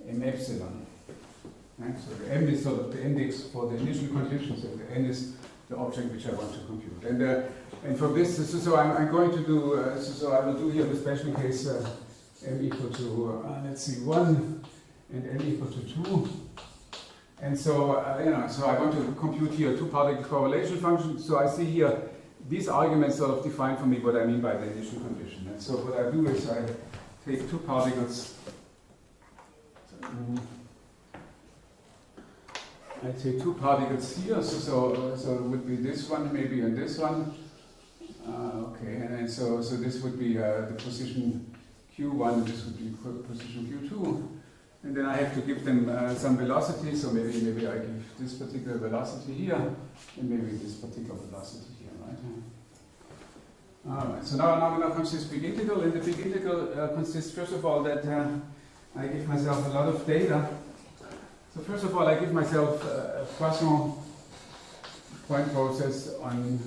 m epsilon. Right? So the m is sort of the index for the initial conditions, and the n is the object which I want to compute. And for this, so I'm going to do, so I will do here the special case m equal to, let's see, 1 and n equal to 2. And so, you know, so I want to compute here a two-particle correlation function. So I see here, these arguments sort of define for me what I mean by the initial condition. And so what I do is I take two particles, I take two particles here, so it would be this one maybe and this one. Okay, and so this would be the position Q1, this would be position Q2. And then I have to give them some velocity, so maybe I give this particular velocity here, and maybe this particular velocity here, right? Alright, so now comes this big integral, and the big integral consists first of all that I give myself a lot of data. So first of all I give myself a Poisson point process on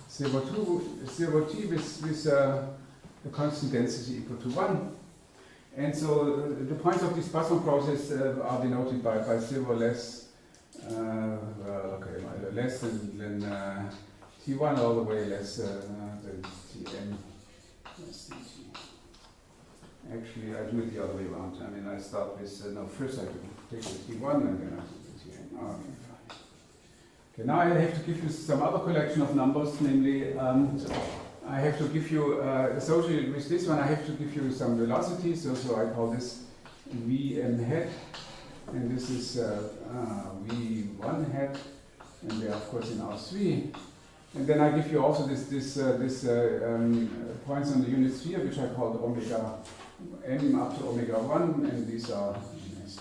0 t with the constant density equal to 1. And so the points of this Poisson process are denoted by 0 less, less than t1 all the way less than tn. Actually, I do it the other way around. I mean, I start with, no, first I take the t1 and then I do the tn. Oh, okay, fine. Okay, now I have to give you some other collection of numbers, namely, I have to give you, associated with this one, I have to give you some velocity, so I call this Vm hat, and this is V1 hat, and they are of course in R3. And then I give you also this points on the unit sphere, which I call omega m up to omega 1, and these are S2.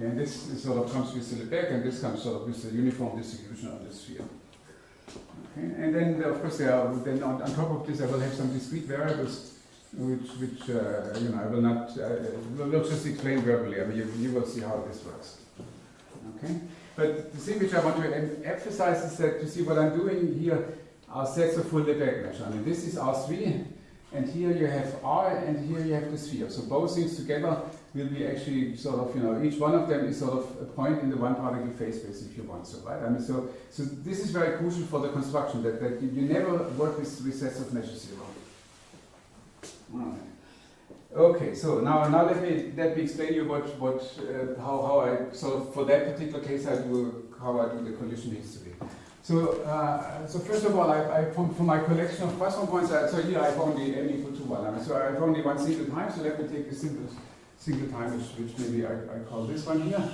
And this sort of comes with the Lebesgue, and this comes sort of with the uniform distribution of the sphere. Okay. And then, of course, then on top of this, I will have some discrete variables, which you know, I will not. We'll just explain verbally. I mean, you will see how this works. Okay. But the thing which I want to emphasize is that you see what I'm doing here are sets of full Lebesgue measure. I mean, this is R3, and here you have R, and here you have the sphere. So both things together will be actually sort of, you know, each one of them is sort of a point in the one particle phase space, if you want so, right? I mean, so this is very crucial for the construction, that you never work with sets of measure 0. All right. Okay, so now let me explain you how I sort of, for that particular case, how I do the collision history. So first of all, for my collection of Poisson points, so here I have only m equal to 1. I mean, so I have only one single time, so let me take a single time, which maybe I call this one here,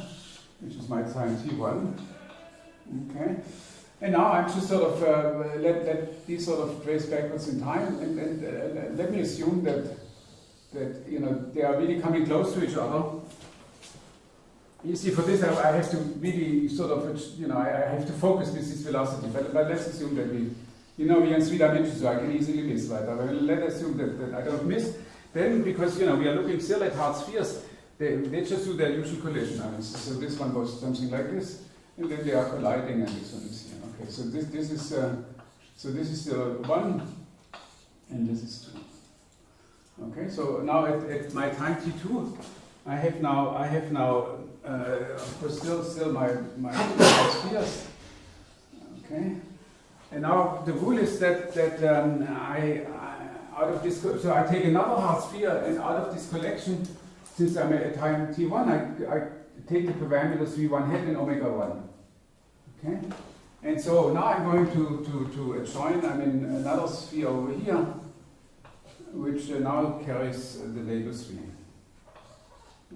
which is my time t1. Okay, and now I'm just sort of let these sort of trace backwards in time, and let me assume that you know, they are really coming close to each other. You see, for this I have to really sort of, you know, I have to focus with this velocity. But let's assume that we are in 3 dimensions, so I can easily miss, right? But let's assume that I don't miss. Then, because, you know, we are looking still at hard spheres, they just do their usual collision. I mean, so this one goes something like this, and then they are colliding, and this one is here. Okay, so this is the 1, and this is 2. Okay, so now at my time t2, I have now of course still my spheres. Okay, and now the rule is that I out of this, so I take another hard sphere, and out of this collection, since I'm at time t1, I take the parameters v1 hat and omega 1. Okay, and so now I'm going to join another sphere over here, which now carries the label 3.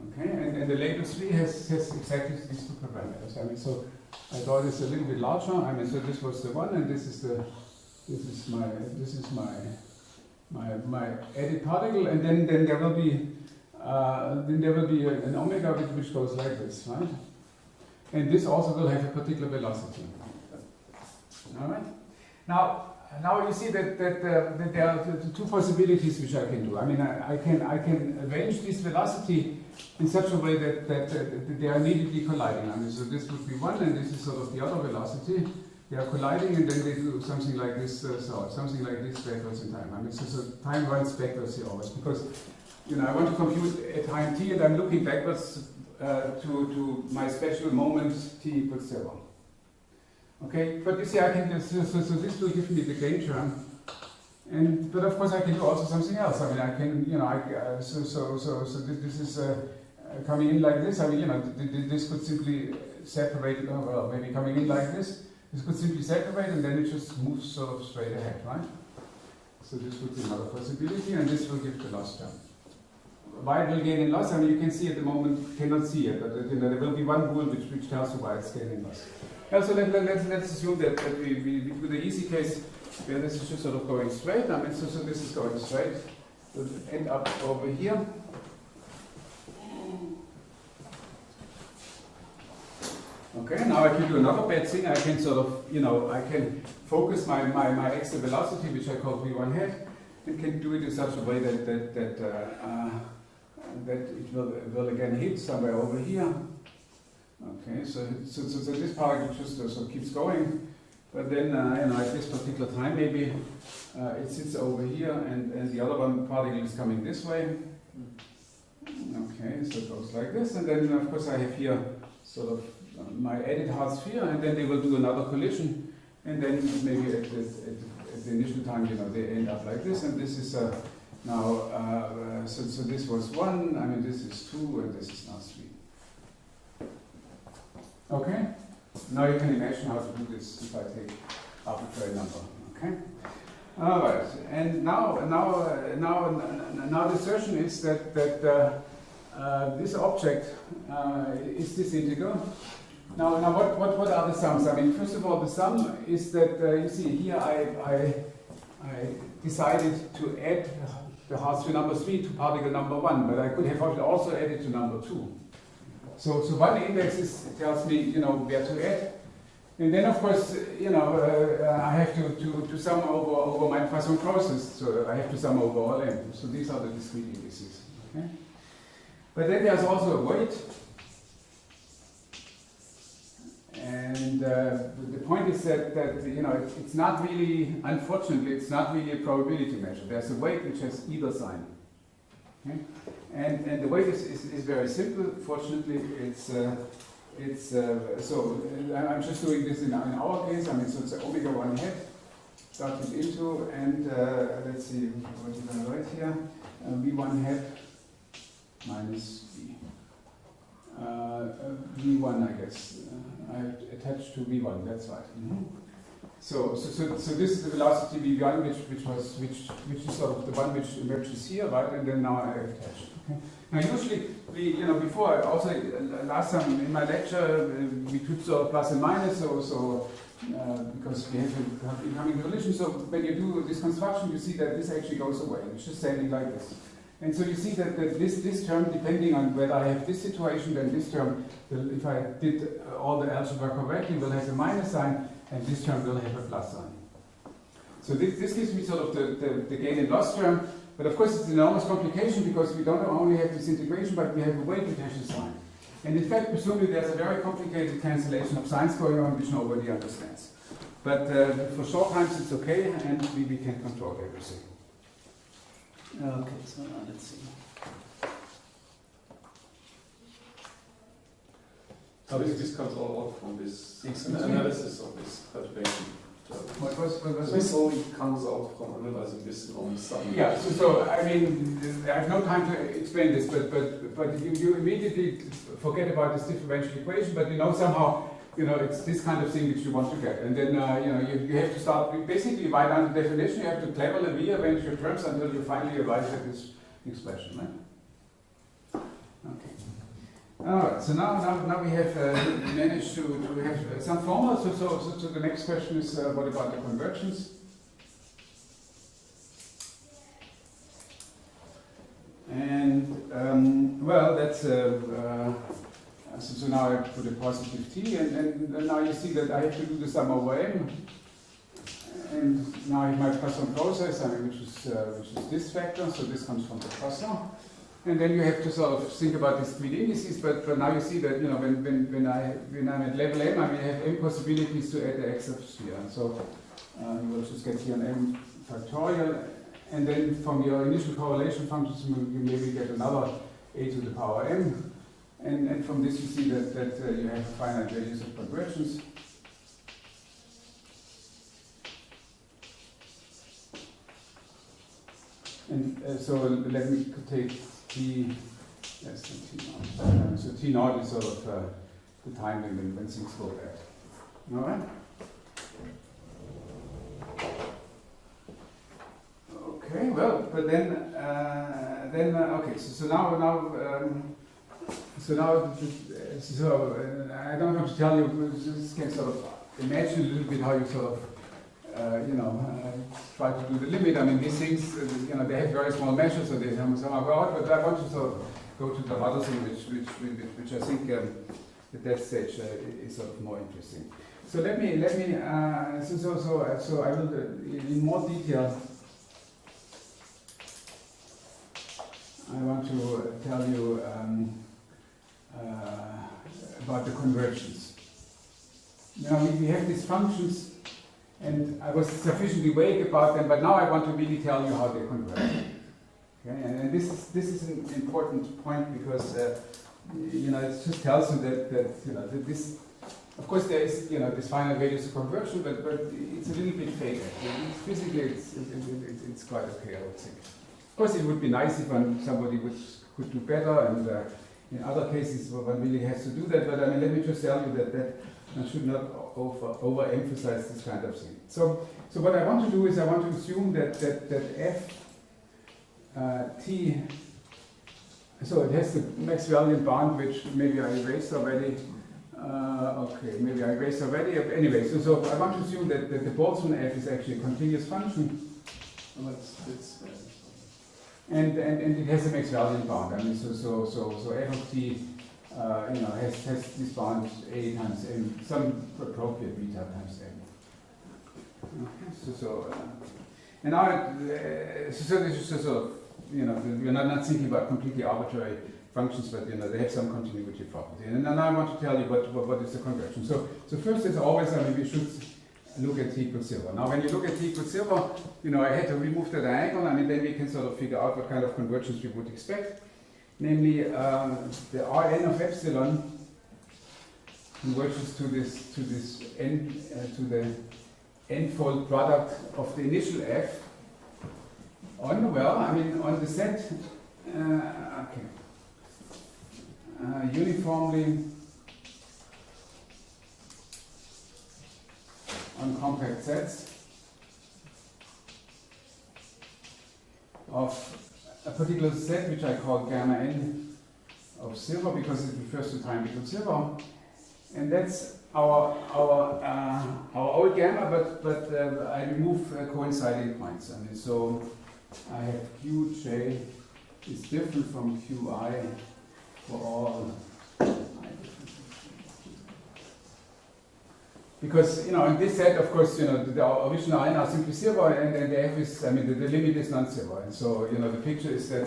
Okay, and the label 3 has exactly these two parameters. So I draw this a little bit larger. So this was the 1, and this is my edit particle, and then there will be an omega which goes like this, right? And this also will have a particular velocity. All right. Now you see that there are the two possibilities which I can do. I can arrange this velocity in such a way that they are immediately colliding. So this would be 1, and this is sort of the other velocity. They are colliding, and then they do something like this, something like this backwards in time. So time runs backwards here always, because I want to compute at time t, and I'm looking backwards to my special moment t equals 0. Okay, but you see, I can so this will give me the gain term, but of course I can do also something else. I can this is coming in like this. This could simply separate, well, maybe coming in like this. This could simply separate, and then it just moves sort of straight ahead, right? So this would be another possibility, and this will give the loss term. Why it will gain in loss? You can see at the moment, cannot see it, but there will be one rule which tells you why it's gaining loss. So let's assume that we do the easy case where this is just sort of going straight. So this is going straight. It will end up over here. Okay, now I can do another bad thing. I can sort of, I can focus my extra velocity, which I call v1 hat, and can do it in such a way that it will again hit somewhere over here. Okay, so this particle just keeps going, but then at this particular time maybe it sits over here, and the other one particle is coming this way. Okay, so it goes like this, and then of course I have here sort of my edit hard sphere, and then they will do another collision, and then maybe at the initial time, they end up like this, and this is now, so this was 1, this is 2, and this is now 3. Okay? Now you can imagine how to do this if I take arbitrary number. Okay? All right. And now the assertion is that this object is this integral. Now what are the sums? First of all, the sum is that you see here I decided to add the Hausdorff number 3 to particle number 1, but I could have also added to number 2. So one index tells me where to add, and then of course I have to sum over my Poisson process. So I have to sum over all n. So these are the discrete indices. Okay, but then there's also a weight, and the point is that it's not really, unfortunately, it's not really a probability measure. There's a weight which has either sign. Okay? And the weight is very simple. Fortunately, so I'm just doing this in our case. So it's omega 1 hat started into, and let's see what we're going to write here. V1 hat minus V. V1, I guess. I attached to V1. That's right. Mm-hmm. So this is the velocity V1, which is sort of the one which emerges here, right? And then now I attach. Okay. Now usually before also last time in my lecture we took sort of plus and minus, so because we have incoming collision. So when you do this construction, you see that this actually goes away. It's just standing like this. And so you see that this term, depending on whether I have this situation, then this term, if I did all the algebra correctly, will have a minus sign, and this term will have a plus sign. So this gives me sort of the gain and loss term, but of course it's an enormous complication because we don't only have this integration, but we have a weight which has a sign. And in fact, presumably there's a very complicated cancellation of signs going on which nobody understands. But for short times it's okay, and we can control everything. Okay, so now let's see. So this comes all out from this analysis of this perturbation. This only comes out from analyzing this on some. Yeah, so I mean, I have no time to explain this, but you immediately forget about this differential equation, but you know somehow, you know, it's this kind of thing which you want to get. And then, you know, you have to start, basically write down the definition, you have to cleverly rearrange your terms until you finally arrive at this expression, right? Okay. Alright, so now we have managed to have some formula. So the next question is, what about the convergence? And, well, that's, so now I put a positive t, and now you see that I have to do the sum over m. And now I have my Poisson process, I mean, which is this factor, so this comes from the Poisson. And then you have to sort of think about these three indices, but now you see that, you know, when I'm at level m, I mean, I have m possibilities to add the x of sphere. So you will just get here an m factorial, and then from your initial correlation functions, you maybe get another a to the power m, and from this you see that you have finite values of convergence. And so let me take t less than t naught. So t naught is sort of the time when things go bad. All right. Okay. Well, but then okay. So I don't have to tell you. Just can sort of imagine a little bit how you sort of. Try to do the limit. I mean, these things, you know, they have very small measures, so they somehow go out. But I want to sort of go to the other thing, which I think at that stage is sort of more interesting. So let me. So I will in more detail. I want to tell you about the convergence. Now we have these functions. And I was sufficiently vague about them, but now I want to really tell you how they converge. Okay? And this is an important point because you know, it just tells you that you know that this, of course, there is, you know, this finite values of conversion, but it's a little bit fake. Physically, it's quite okay, I would think. Of course, it would be nice if somebody could do better, and in other cases, one really has to do that. But I mean, let me just tell you that I should not overemphasize this kind of thing. So what I want to do is I want to assume that f t, so it has the Maxwellian bound, which maybe I erased already. Okay, maybe I erased already. Anyway, so I want to assume that the Boltzmann f is actually a continuous function. And it has a Maxwellian bound. I mean, so f of t. You know, has this bound a times m, some appropriate beta times m. Okay, and now, so this is just sort of, you know, we're not thinking about completely arbitrary functions, but you know, they have some continuity property. And now I want to tell you what is the conversion. So first, as always, I mean, we should look at t equals 0. Now, when you look at t equals 0, you know, I had to remove the diagonal. I mean, then we can sort of figure out what kind of convergence we would expect. Namely, the Rn of epsilon converges to this n to the n-fold product of the initial f on the set uniformly on compact sets of a particular set which I call gamma n of 0 because it refers to time equals 0, and that's our old gamma, but I remove coinciding points. I mean, so I have Qj is different from Qi for all. Because, you know, in this set, of course, you know, the original n are simply 0, and the f is, I mean, the limit is non-zero. And so, you know, the picture is that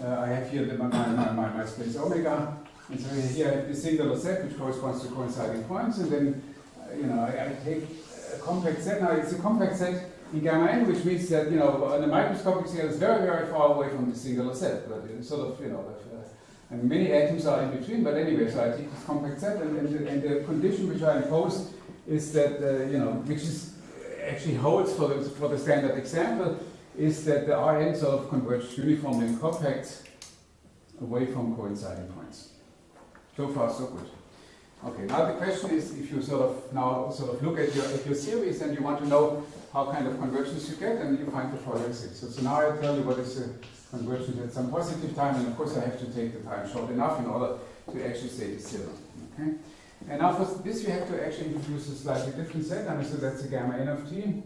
I have here my space omega, And so here I have this singular set which corresponds to coinciding points, and then I take a compact set. Now it's a compact set in gamma n, which means that on a microscopic scale it's very, very far away from the singular set, but it's sort of and many atoms are in between. But anyway, so I take this compact set, and the condition which I impose is that which is actually holds for the standard example, is that the Rn sort of converges uniformly in compact away from coinciding points. So far, so good. Okay, now the question is, if you sort of look at your series and you want to know how kind of convergence you get, and you find the following six. So now I tell you what is a convergence at some positive time, and of course I have to take the time short enough in order to actually say the zero. Okay? And now for this you have to actually introduce a slightly different set, and so that's a gamma n of t.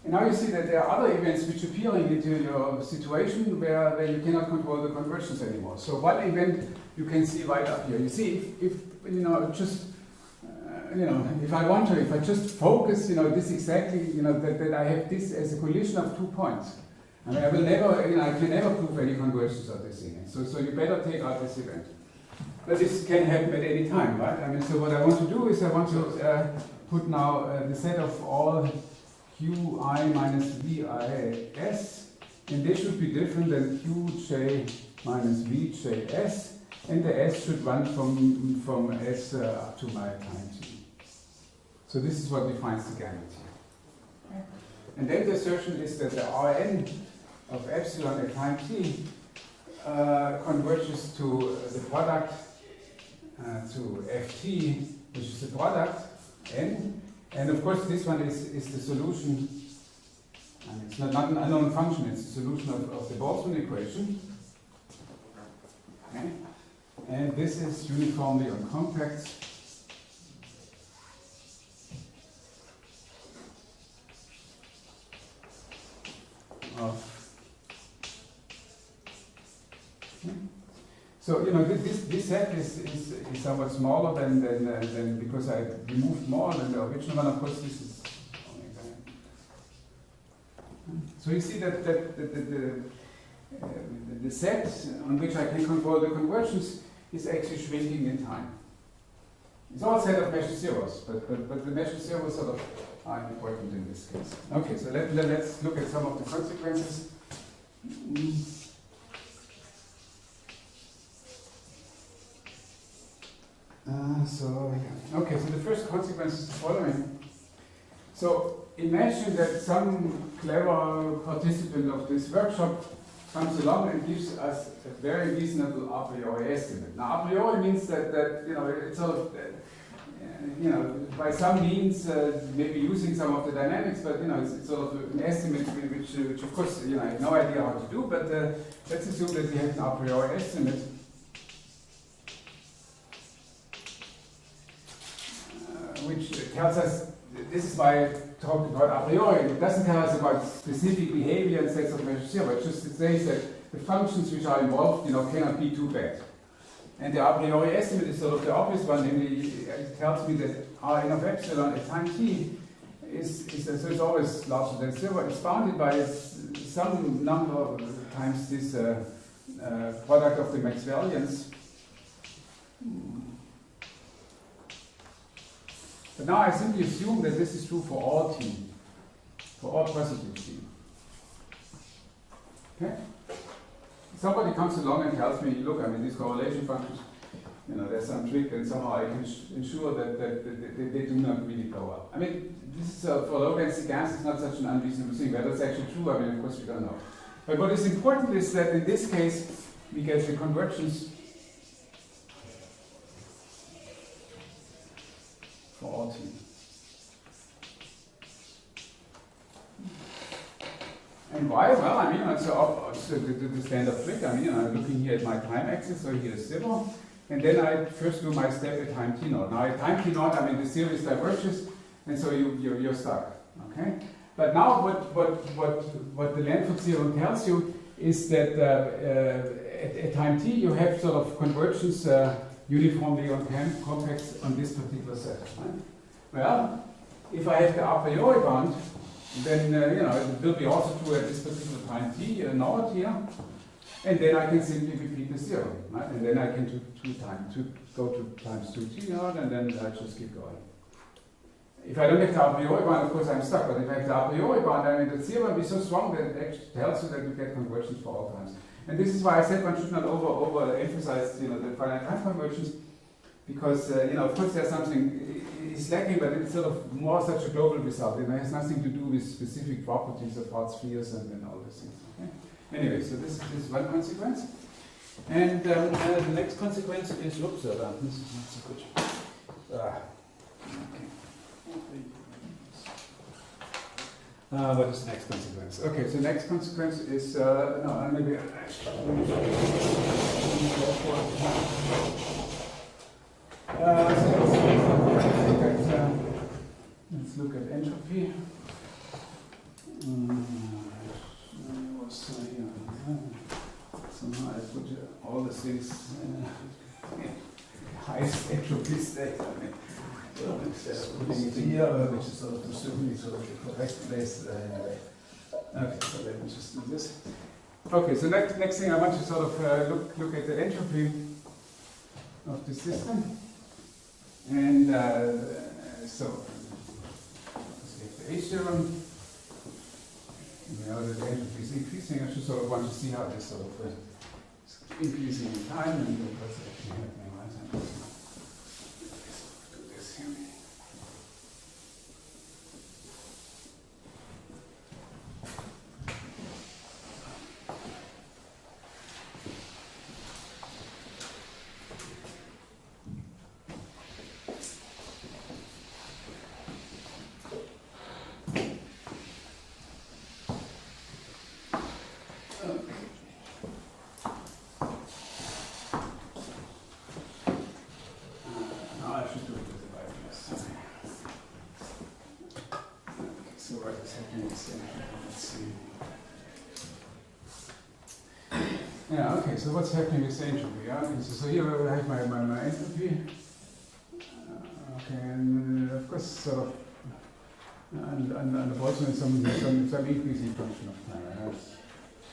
And now you see that there are other events which appear into your situation where you cannot control the convergence anymore. So one event you can see right up here. You see, if I just focus, this exactly, that I have this as a collision of 2 points. I mean, I can never prove any convergence of this thing. So you better take out this event. But this can happen at any time, right? I mean, so what I want to do is I want to put now the set of all qi minus vis, and this should be different than qj minus vjs, and the s should run from s up to my time t. So this is what defines the gamma t. And then the assertion is that the Rn of epsilon at time t converges to the product to ft, which is the product n. And of course, this one is the solution, and it's not an unknown function, it's the solution of the Boltzmann equation. Okay. And this is uniformly on compacts. So this set is somewhat smaller than because I removed more than the original one. Of course, this is only that. So you see that the set on which I can control the convergence is actually shrinking in time. It's all a set of measure zeros, but the measure zeros sort of are important in this case. Okay, so let's look at some of the consequences. So the first consequence is the following. So imagine that some clever participant of this workshop comes along and gives us a very reasonable a priori estimate. Now, a priori means that it's sort of by some means, maybe using some of the dynamics, but it's sort of an estimate which of course I have no idea how to do. But let's assume that we have an a priori estimate. Which tells us, this is why I talked about a priori. It doesn't tell us about specific behavior in sets of measure zero. It just says that the functions which are involved, cannot be too bad. And the a priori estimate is sort of the obvious one. Namely, it tells me that Rn of epsilon at time t is always larger than zero. It's bounded by some number of times this product of the Maxwellians. But now I simply assume that this is true for all t, for all positive t. Okay? Somebody comes along and tells me, look, these correlation functions, there's some trick, and somehow I can ensure that they do not really go up. This is for low density gas, it's not such an unreasonable thing. Whether it's actually true, of course we don't know. But what is important is that in this case, we get the convergence for all t. And why? Well, it's the standard trick. I'm looking here at my time axis, so here's zero. And then I first do my step at time t naught. Now at time t naught, the series diverges, and so you're stuck. Okay? But now what the Lanford theorem tells you is that at time t you have sort of convergence uniformly on compacts on this particular set. Right? Well, if I have the a priori bound, then it will be also true at this particular time t naught here. And then I can simply repeat the theorem, right? And then I can go to times 2t naught, and then I just keep going. If I don't have the a priori bound, of course I'm stuck, but if I have the a priori bound, I mean the theorem is so strong that it actually tells you that you get conversions for all times. And this is why I said one should not overemphasize, the finite time conversions, because, of course there's something is lacking, but it's sort of more such a global result. It has nothing to do with specific properties of hot spheres and all these things. Okay? Anyway, so this is one consequence. And the next consequence is, this is not so good. Okay. What is the next consequence? Okay, so next consequence is, no, maybe let's look at entropy. Somehow I put all the things highest entropy state. Putting it here, which is sort of presumably sort of the correct place. Okay, so let me just do this. Okay, so next thing I want to sort of look at the entropy of the system. And so we have the H theorem. We know that the entropy is increasing. I should sort of want to see how this sort of is increasing in time and what's actually happening, right? Do this here. Yeah, okay, so what's happening with entropy? Yeah? Okay, so here I have my entropy. Okay, and of course, sort of, and also some increasing function of time. Right?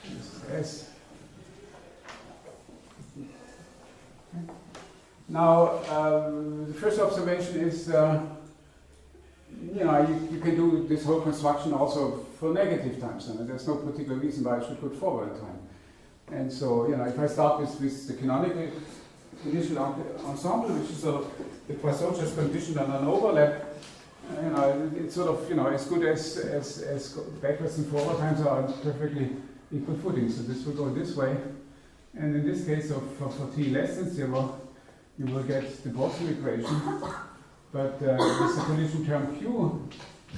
This is S. Okay. Now, the first observation is, you can do this whole construction also for negative times. And there's no particular reason why I should put forward time. And so, if I start with the canonical initial ensemble, which is sort of the Poisson just conditioned on an overlap, it's sort of, as good as backwards and forward times are on perfectly equal footing. So this will go this way. And in this case, for t less than 0, you will get the Boltzmann equation. But with the collision term q,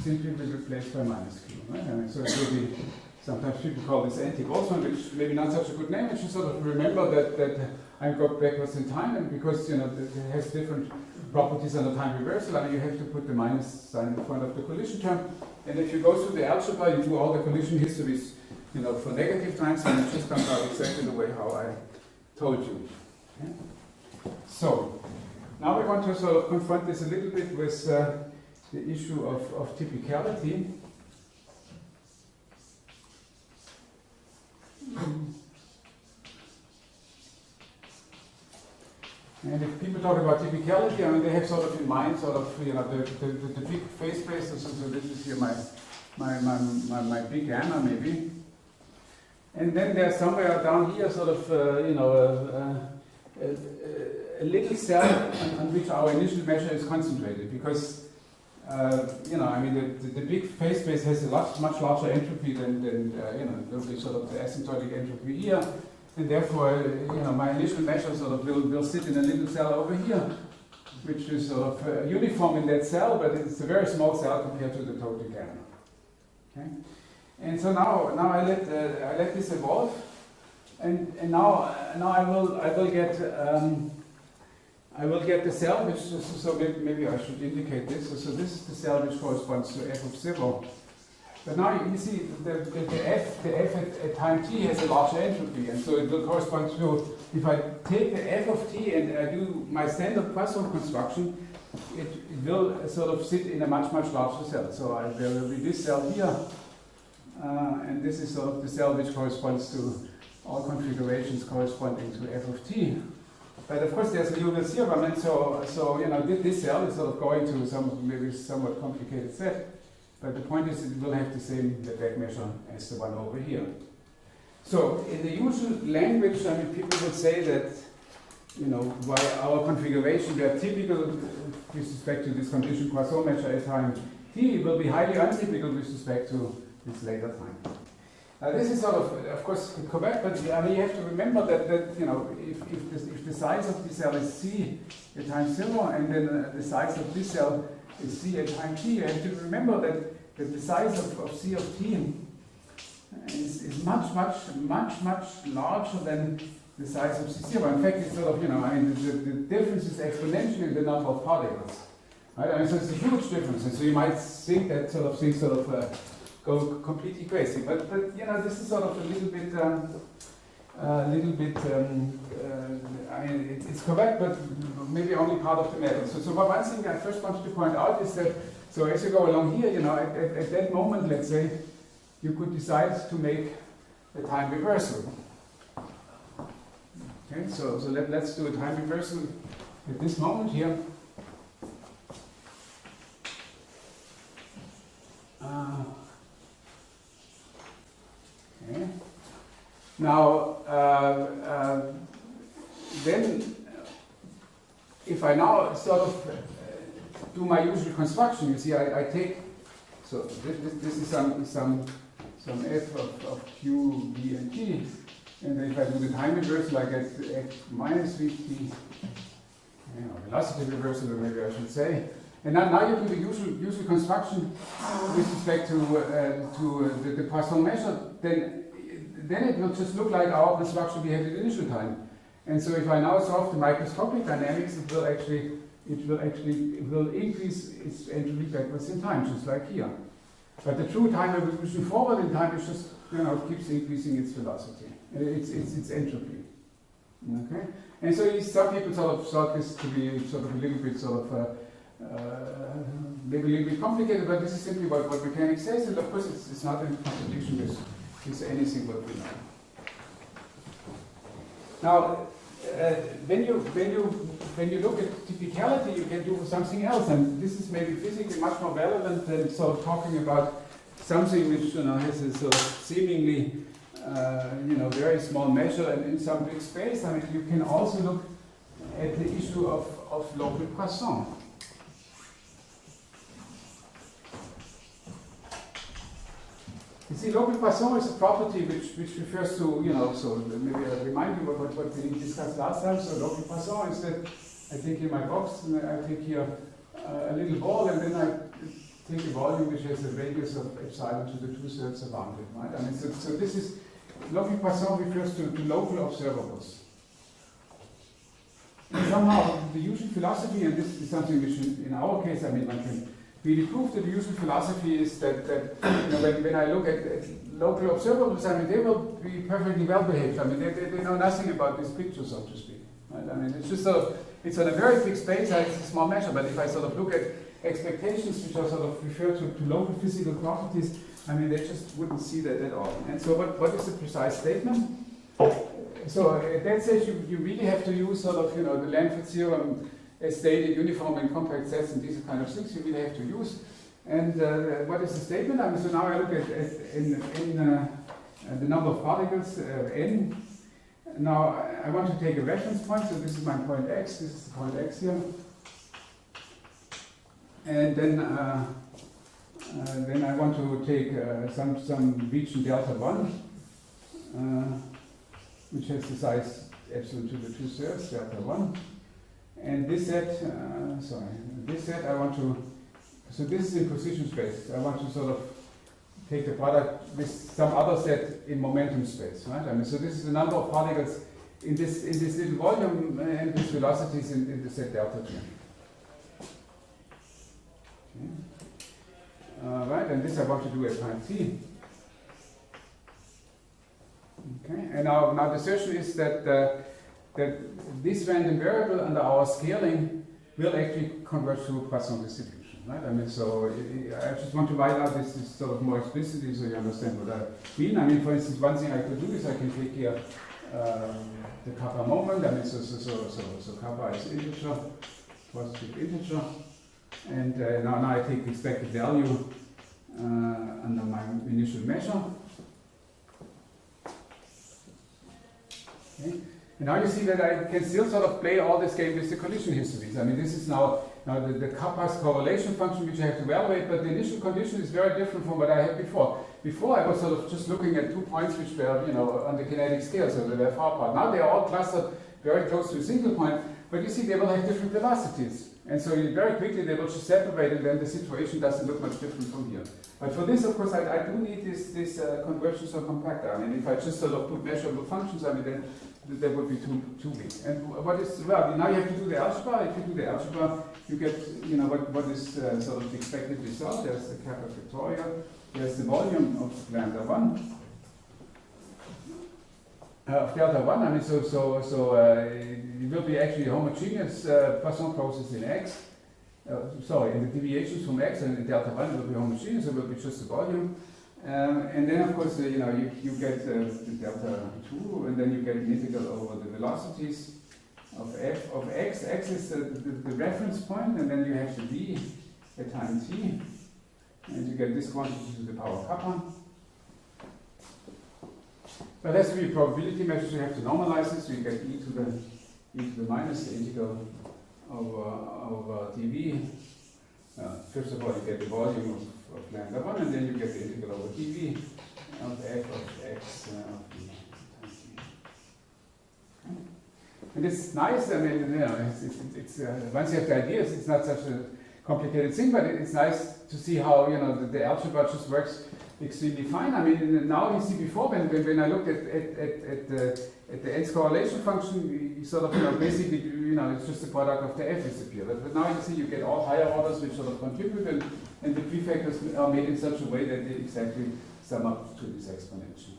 simply will be replaced by minus q. Right? So it will be, sometimes people call this anti-Boltzmann, which maybe not such a good name. You should sort of remember that I got backwards in time, and because it has different properties on the time reversal, and you have to put the minus sign in front of the collision term. And if you go through the algebra, you do all the collision histories, for negative times, and it just comes out exactly the way how I told you. Okay? So now we want to sort of confront this a little bit with the issue of typicality. And if people talk about typicality, I mean, they have sort of in mind sort of the big phase space. So this is here my big gamma maybe, and then there's somewhere down here sort of a little cell on which our initial measure is concentrated, because I mean the big phase space has a much larger entropy than will be sort of the asymptotic entropy here. And therefore, my initial measure sort of will sit in a little cell over here, which is sort of uniform in that cell, but it's a very small cell compared to the total gamma. Okay, and so now I let this evolve, and now I will get the cell which so maybe I should indicate this. So this is the cell which corresponds to f of 0. But now you see the f at time t has a larger entropy, and so it will correspond to, if I take the f of t and I do my standard Poisson construction, it will sort of sit in a much larger cell. So there will be this cell here, and this is sort of the cell which corresponds to all configurations corresponding to f of t. But of course, there's a Liouville theorem, and so you know, this cell is sort of going to some maybe somewhat complicated set. But the point is, it will have the same back measure as the one over here. So in the usual language, I mean, people would say that, you know, by our configuration, we are typical with respect to this condition Poisson measure at time t, will be highly untypical with respect to this later time. This is sort of course, correct, but I mean, you have to remember that you know, if the size of this cell is c at time 0, and then the size of this cell is c at time t, you have to remember that the size of c of t is much larger than the size of C0. In fact, it's sort of, you know, I mean, the difference is exponential in the number of particles. Right? I mean, so it's a huge difference. And so you might think that sort of things sort of go completely crazy. But you know, this is sort of a little bit, I mean, it's correct, but maybe only part of the matter. So one thing I first wanted to point out is that, so as you go along here, you know, at that moment, let's say, you could decide to make a time reversal. Okay, so let's do a time reversal at this moment here. Okay. Now, then, if I now sort of do my usual construction, you see, I take, so this is some f of q, b, and t. And then if I do the time reversal, I get x minus vt, you know, velocity reversal, or maybe I should say. And now you do the usual construction with respect to the Poisson measure, then it will just look like our construction we had at initial time. And so if I now solve the microscopic dynamics, it will increase its entropy backwards in time, just like here. But the true time evolution forward in time is just, you know, keeps increasing its velocity, its entropy. Okay, and so some people sort of thought this to be sort of a little bit maybe a little bit complicated, but this is simply what mechanics says, and of course it's not in contradiction with anything what we know. Now, when you look at typicality, you can do something else, and this is maybe physically much more relevant than sort of talking about something which, you know, has a sort of seemingly you know, very small measure and in some big space. I mean, you can also look at the issue of local Poisson. You see, local Poisson is a property which refers to, you know, so maybe I'll remind you what we discussed last time. So local Poisson is that I take here my box, and I take here a little ball, and then I take a volume which has a radius of epsilon to the 2/3 around it, right? I mean, so this is, local Poisson refers to local observables. And somehow the usual philosophy, and this is something which in our case, I mean, one can really prove that the usual philosophy is that you know, when I look at local observables, I mean, they will be perfectly well behaved. I mean, they know nothing about this picture, so to speak. Right? I mean, it's just sort of, it's on a very big space, it's a small measure, but if I sort of look at expectations which are sort of refer to local physical properties, I mean, they just wouldn't see that at all. And so what is the precise statement? So at that stage, you really have to use sort of, you know, the Lanford theorem as stated, uniform and compact sets and these kind of things you really have to use. And what is the statement? I mean, so now I look at the number of particles, n. Now I want to take a reference point, so this is my point x, this is the point x here. And then I want to take some region delta 1, which has the size epsilon to the 2/3, delta 1. And this set, this set I want to, so this is in position space. I want to sort of take the product with some other set in momentum space, right? I mean, so this is the number of particles in this little volume and these velocities in the set delta 2. Okay. Right, and this I want to do at time t. Okay, and now the assertion is that this random variable under our scaling will actually converge to a Poisson distribution. right? I mean, so I just want to write out this sort of more explicitly so you understand what I mean. I mean, for instance, one thing I could do is I can take here the kappa moment. I mean, so kappa is integer, positive integer, and now I take the expected value under my initial measure. Okay. And now you see that I can still sort of play all this game with the collision histories. I mean, this is now the kappa's correlation function which I have to evaluate, but the initial condition is very different from what I had before. Before I was sort of just looking at 2 points which were, on the kinetic scale, so they were far apart. Now they are all clustered very close to a single point, but you see they will have different velocities. And so very quickly they will just separate, and then the situation doesn't look much different from here. But for this, of course, I do need this convergence of compactor. I mean, if I just sort of put measurable functions, I mean, then that would be too big. And what is, well, now you have to do the algebra. If you do the algebra, you get, what is sort of the expected result. There's the kappa factorial. There's the volume of lambda 1. Of delta 1, I mean, it will be actually a homogeneous Poisson process in X. And the deviations from X and in delta 1 will be homogeneous, it will be just the volume. And then, of course, you get the delta 2, and then you get an integral over the velocities of f of x. X is the reference point, and then you have the v at time t, and you get this quantity to the power kappa. But there has to be a probability measure, so you have to normalize this, so you get e to the minus the integral over dv. First of all, you get the volume of lambda 1, and then you get the integral over dv of f of x of d times d. Okay. And it's nice, I mean, it's once you have the ideas, it's not such a complicated thing, but it's nice to see how, the algebra just works extremely fine. I mean, now you see before, when I looked at the nth correlation function, you sort of, basically, it's just the product of the f disappear. But now you see you get all higher orders which sort of contribute, and the prefactors are made in such a way that they exactly sum up to this exponential.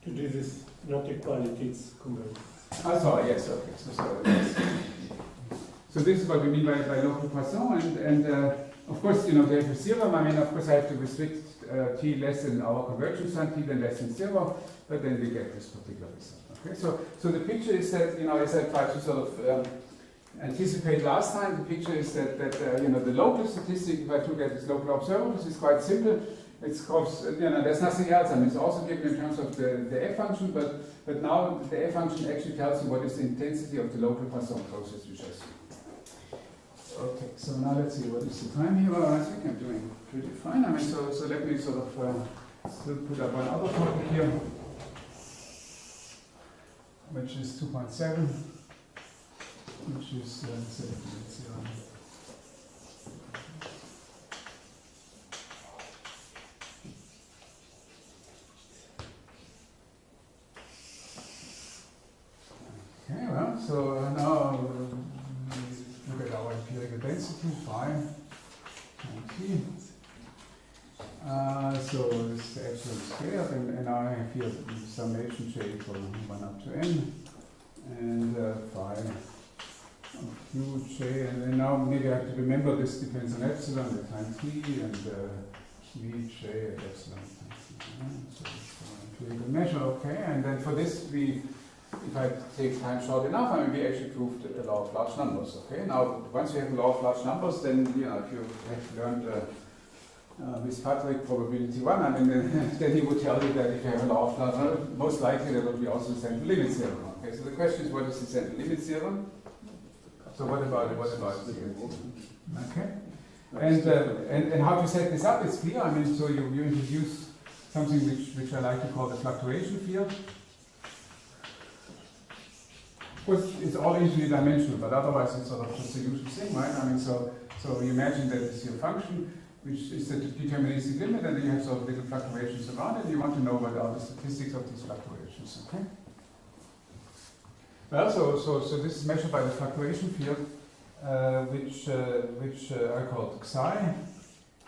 To do this not equalities convergence. Oh, sorry, yes, okay. Yes. So this is what we mean by local Poisson, and of course, they have a theorem. I mean, of course, I have to restrict t less than our convergence time, t then less than 0, but then we get this particular result. Okay, so the picture is that, as I tried to sort of anticipate last time, the picture is that the local statistic, if I look at this local observables, is quite simple. It's called, there's nothing else. I mean, it's also given in terms of the f function, but now the f function actually tells you what is the intensity of the local Poisson process which I see. Okay, so now let's see, what is the time here? Well, I think I'm doing pretty fine. I mean, so let me sort of still put up one other topic here, which is 2.7, which is, let's see. Okay, well, so now look at our empirical density, phi and t. So this is the absolute scale, and now I have here the summation j equal 1 up to n, and phi of q j, and then now maybe I have to remember this depends on epsilon at time t, and v j at epsilon at time t. So it's an empirical measure, okay, and then for this if I take time short enough, I mean, we actually proved a law of large numbers. Okay. Now, once you have a law of large numbers, then if you have learned with Patrick probability 1, I mean, then he would tell you that if you have a law of large numbers, most likely there will be also a central limit theorem. Okay. So the question is, what is the central limit theorem? So what about the okay. And how to set this up is clear. I mean, so you introduce something which I like to call the fluctuation field. Of course, it's all easily dimensional, but otherwise it's sort of just a usual thing, right? I mean, so you imagine that it's your function, which is the deterministic limit, and then you have sort of little fluctuations around it, and you want to know what are the statistics of these fluctuations, okay? Well, so this is measured by the fluctuation field, which I called psi,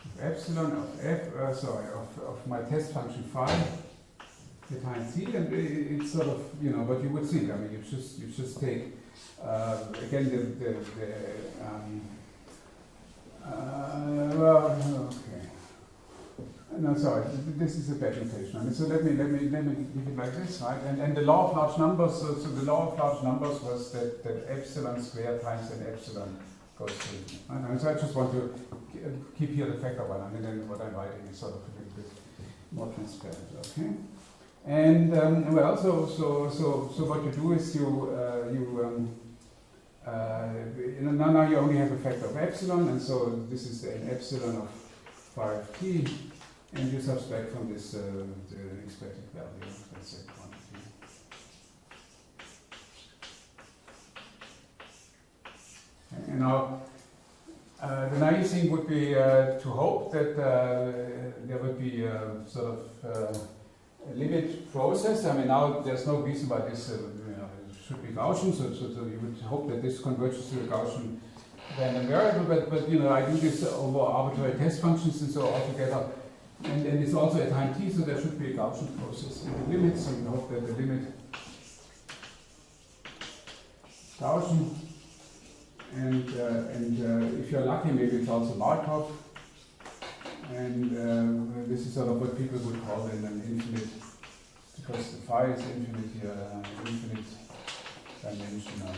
of epsilon, of f, of my test function phi, times t, and it's sort of what you would think. I mean, you just take again Well, okay. No, sorry. This is a bad notation. I mean, so let me leave it like this, right? And the law of large numbers. So the law of large numbers was that epsilon squared times an epsilon goes to. Right? And so I just want to keep here the factor one, and then what I'm writing is sort of a little bit more transparent. Okay. And well, so what you do is now you only have a factor of epsilon, and so this is an epsilon of 5t, and you subtract from this the expected value, let's say quantity. Okay, and now the naive thing would be to hope that there would be sort of a limit process. I mean, now there's no reason why this should be Gaussian, so you would hope that this converges to a Gaussian random variable, but I do this over arbitrary test functions, and so altogether, and it's also at time t, so there should be a Gaussian process in the limit, so we hope that the limit is Gaussian, and if you're lucky, maybe it's also Markov, and this is sort of what people would call then an infinite, because the phi is infinite here, infinite dimensional.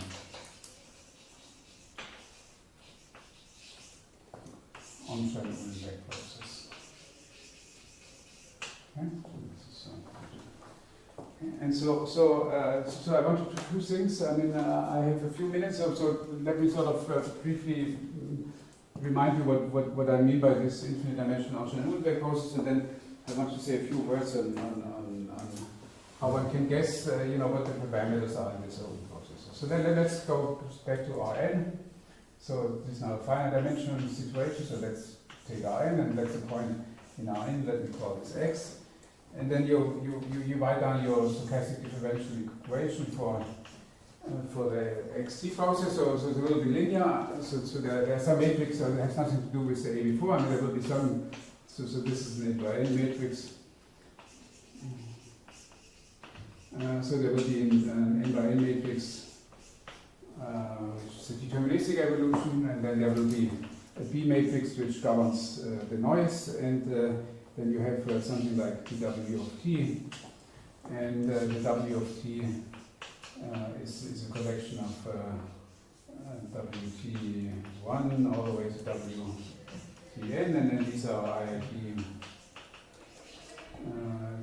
On-chain Uhlenbeck process. Okay, and so I wanted to do two things. I mean, I have a few minutes, so let me sort of briefly remind you what I mean by this infinite dimensional on-chain Uhlenbeck process, and then I want to say a few words on how one can guess, what the parameters are in this whole process. So then let's go back to Rn. So this is now a finite dimensional situation, so let's take Rn and that's a point in Rn, let me call this x. And then you write down your stochastic differential equation for the xt process, so it will be linear, so there's some matrix, so it has nothing to do with the A before, I mean there will be some, so this is an n matrix. So there will be an n by n matrix, which is a deterministic evolution, and then there will be a B matrix which governs the noise, and then you have something like dw of t, and the w of t is a collection of wt1 all the way to wtn, and then these are IID.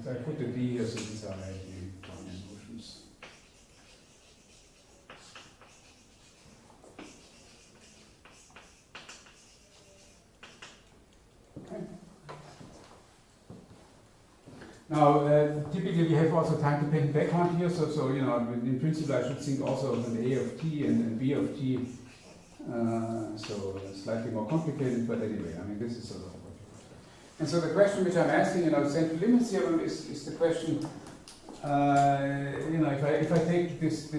I put the d here, so these are IID motions. Okay. Now, typically we have also time-dependent background here, so in principle I should think also of an A of t and B of t, so slightly more complicated, but anyway, I mean this is sort of what you do. And so the question which I'm asking, the central limit theorem is the question, if I take this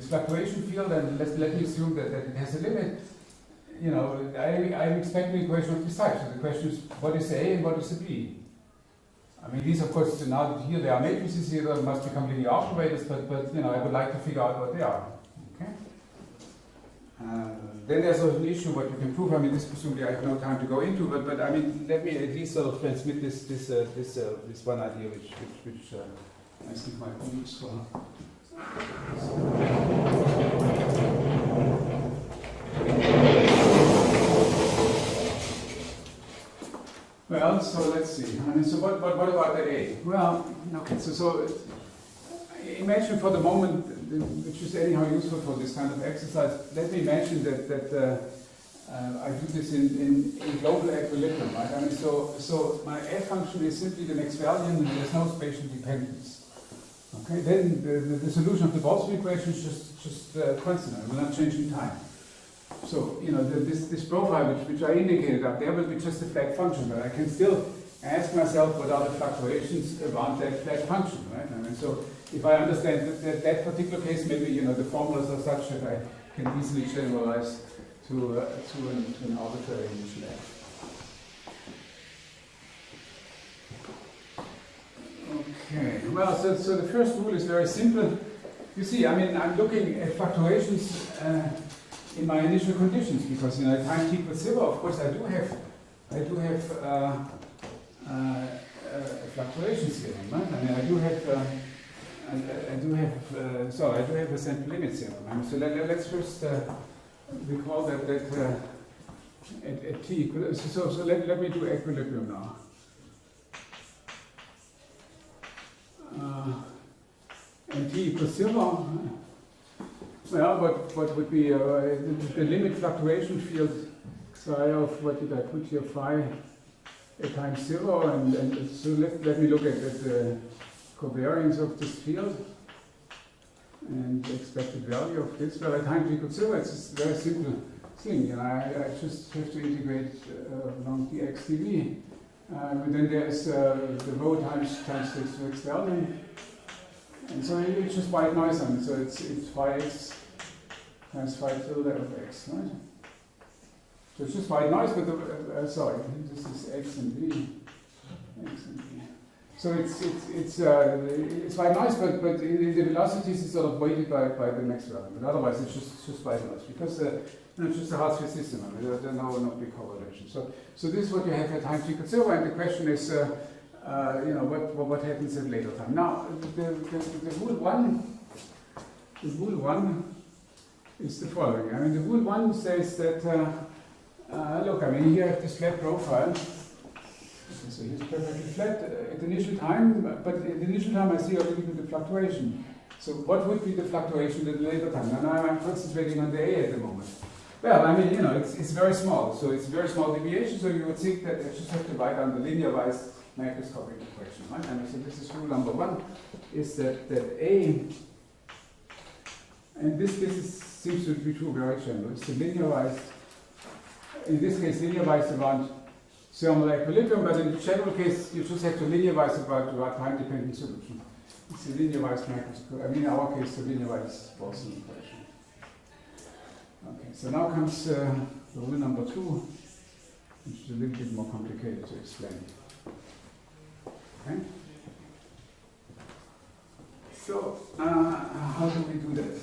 fluctuation field and let me assume that it has a limit, I'm expecting an equation of this type. So the question is, what is the A and what is the B? I mean, these, of course, now here there are matrices here that must become linear operators, but I would like to figure out what they are. Okay. Then there's also an issue what you can prove. I mean, this presumably I have no time to go into, but I mean, let me at least sort of transmit this one idea, which I think might be useful. Well, so let's see. I mean, so what about the A? Well, okay. So imagine for the moment, which is anyhow useful for this kind of exercise. Let me imagine that I do this in global equilibrium, right? I mean, so my f function is simply the Maxwellian, and there's no spatial dependence. Okay. Then the solution of the Boltzmann equation is just constant. It will not change in time. So, this profile which I indicated up there will be just a flat function, but I can still ask myself what are the fluctuations around that flat function, right? I mean, so if I understand that particular case, maybe, the formulas are such that I can easily generalize to an arbitrary initial f. Okay, well, so the first rule is very simple. You see, I mean, I'm looking at fluctuations in my initial conditions, because time t equals 0, of course I do have fluctuations here, right? I mean, I do have a central limit theorem. So let's first recall that at t equals, so let me do equilibrium now. And t equals 0. Well, what would be the limit fluctuation field psi of, what did I put here, phi at times 0, and so let me look at the covariance of this field and expected value of this. Well, at time t equals 0, it's a very simple thing. I just have to integrate along dx dv. And then there's the rho times this fixed value. And so it's just white noise on it. So it's phi x times phi tilde of x, right? So it's just white noise, but sorry, this is x and v. X and v. So it's white noise, but in the velocities it's sort of weighted by the max value. But otherwise it's just white noise, because it's just a Hausdorff system. I mean, there are no big correlation. So this is what you have at time t equals 0, and the question is, what happens at later time. Now, the rule one is the following. I mean, the rule one says that, look, I mean, here I have this flat profile. So it's perfectly flat at the initial time, but at the initial time I see a little bit of fluctuation. So what would be the fluctuation at the later time? And I'm concentrating on the A at the moment. Well, I mean, it's very small. So it's very small deviation, so you would think that I just have to write down the linear-wise macroscopic equation, right? And so this is rule number one, is that A, and this seems to be true very general, it's the linearized, in this case linearized around thermal equilibrium, but in the general case you just have to linearize about time-dependent solution. It's a linearized macroscopic, I mean in our case the linearized Boltzmann equation. Okay, so now comes rule number two, which is a little bit more complicated to explain. Okay. So how do we do that?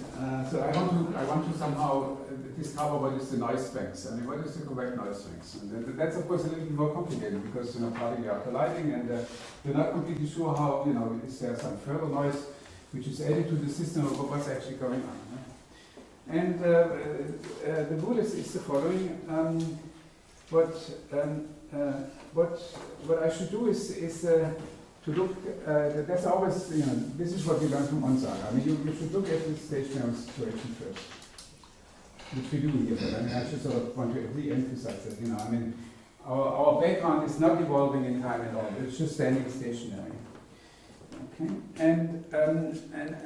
So I want to somehow discover what is the noise strength. I mean, what is the correct noise strength? And that's of course a little bit more complicated, because partly we are colliding, and we're not completely sure how, is there some further noise which is added to the system of what's actually going on. Right? And the rule is the following. What I should do is to look, that's always, this is what we learn from Onsager. I mean, you should look at the stationary situation first, which we do here, but I just sort of want to re-emphasize that, I mean, our background is not evolving in time at all, it's just standing stationary. Okay, and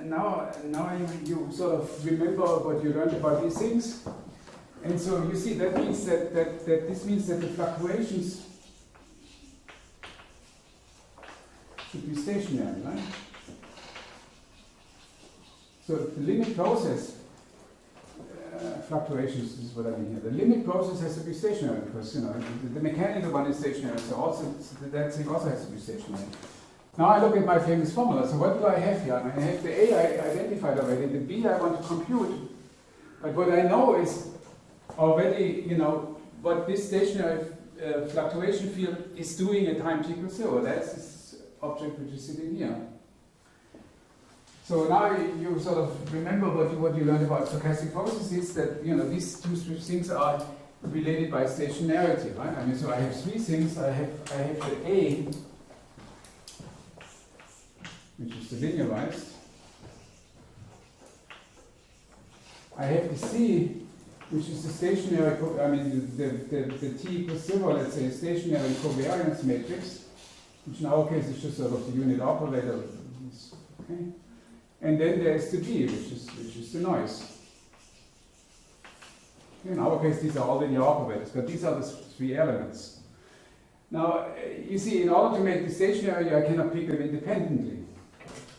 now you sort of remember what you learned about these things, and so you see that means that this means that the fluctuations should be stationary, right? So the limit process fluctuations is what I mean here. The limit process has to be stationary, because the mechanical one is stationary, so also that thing also has to be stationary. Now I look at my famous formula. So what do I have here? I mean, I have the A I identified already, the B I want to compute, but what I know is already, what this stationary fluctuation field is doing at time t equals 0. That's this object which is sitting here. So now you sort of remember what you learned about stochastic processes, that these two things are related by stationarity, right? I mean, so I have three things. I have the A, which is the linearized. I have the C, which is the stationary, the T equals 0, let's say, stationary covariance matrix, which in our case is just sort of the unit operator. Okay. And then there's the B, which is the noise. In our case, these are all linear operators, but these are the three elements. Now, you see, in order to make the stationary, I cannot pick them independently.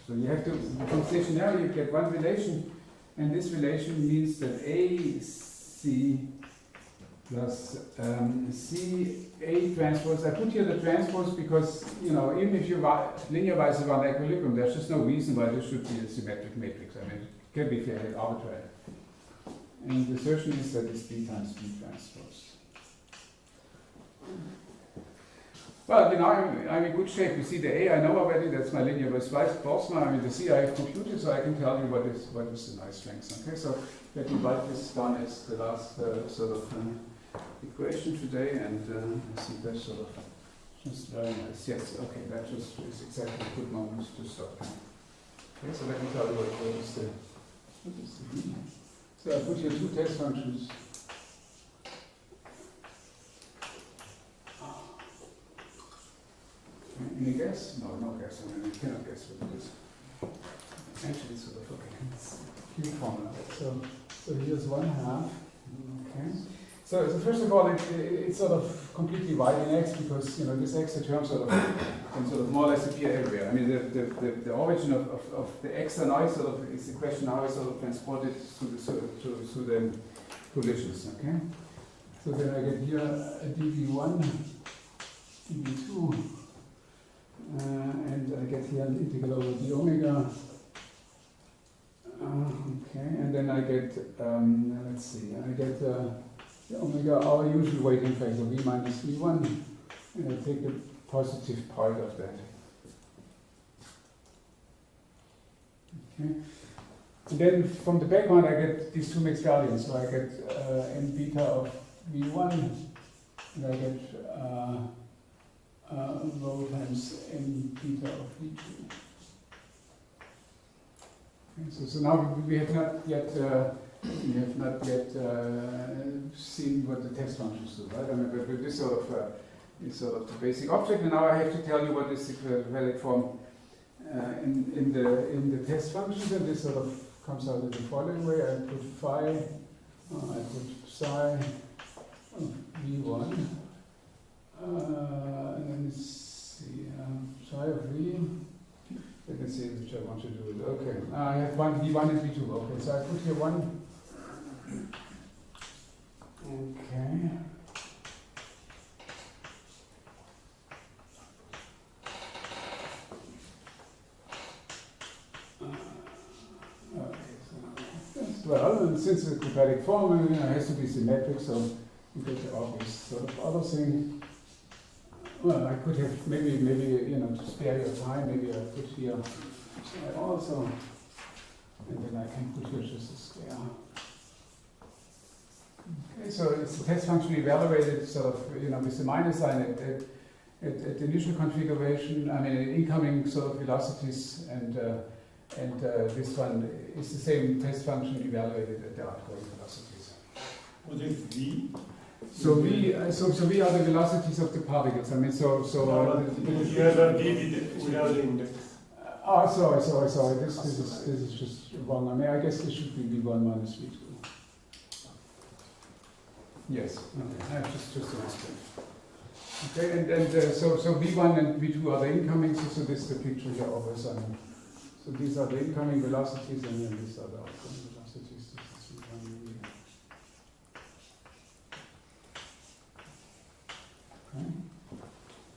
So you have to, from stationary, you get one relation, and this relation means that AC plus CA transpose. I put here the transpose because, even if you linearize around equilibrium, there's just no reason why this should be a symmetric matrix. I mean, it can be fairly arbitrary. And the assertion is that it's b times b transpose. Well, you know, I'm in good shape. You see the A I know already, that's my linear Boltzmann. I mean the C I have computed, so I can tell you what is the nice strength. Okay, so let me write this down as the last sort of equation today, and I think that's sort of just very nice. Yes, okay, that just is exactly a good moment to stop. Okay, so let me tell you what is the B. So I put here two test functions. Any guess? No guess. I mean, you cannot guess what it is. Actually, it's sort of okay. It's a cute formula. So here's 1/2. Okay. So first of all, it's sort of completely wide in x because, you know, this extra term can sort of more or less appear everywhere. I mean, the origin of the extra noise sort of is the question how it's sort of transported to the collisions. Okay. So then I get here a dv1, dv2. And I get here an integral over d omega. Okay, and then I get, let's see, I get the omega, our usual weighting factor, v minus v1, and I take the positive part of that. Okay, and then from the background I get these two mixed values, so I get n beta of v1, and I get rho times n beta of v2. Okay, so now we have not yet seen what the test functions do, right? I mean, but this sort of the basic object, and now I have to tell you what is the valid form in the test functions, and this sort of comes out in the following way. I put phi, I put psi of v1. And then let's see, psi of v. Let me see which I want to do it. Okay, I have v1 and v2. Okay, so I put here 1. Okay. Well, and since it's a quadratic form, it has to be symmetric, so you get the obvious sort of other thing. Well, I could have maybe you know, to spare your time, maybe I put here also, and then I can put here just a square. Okay, so it's a test function evaluated sort of, you know, with the minus sign at the initial configuration. I mean, incoming sort of velocities, and this one is the same test function evaluated at the outgoing velocities. What is v? So we are the velocities of the particles. I mean, so you have a v without the index. Sorry. This is just wrong. I mean, I guess this should be v1 minus v2. Yes. Okay. I have just a response. Okay, and so v1 and v2 are the incoming. So this is the picture here of a sun. So these are the incoming velocities, and then these are the outgoing velocities. This is v1 and v2.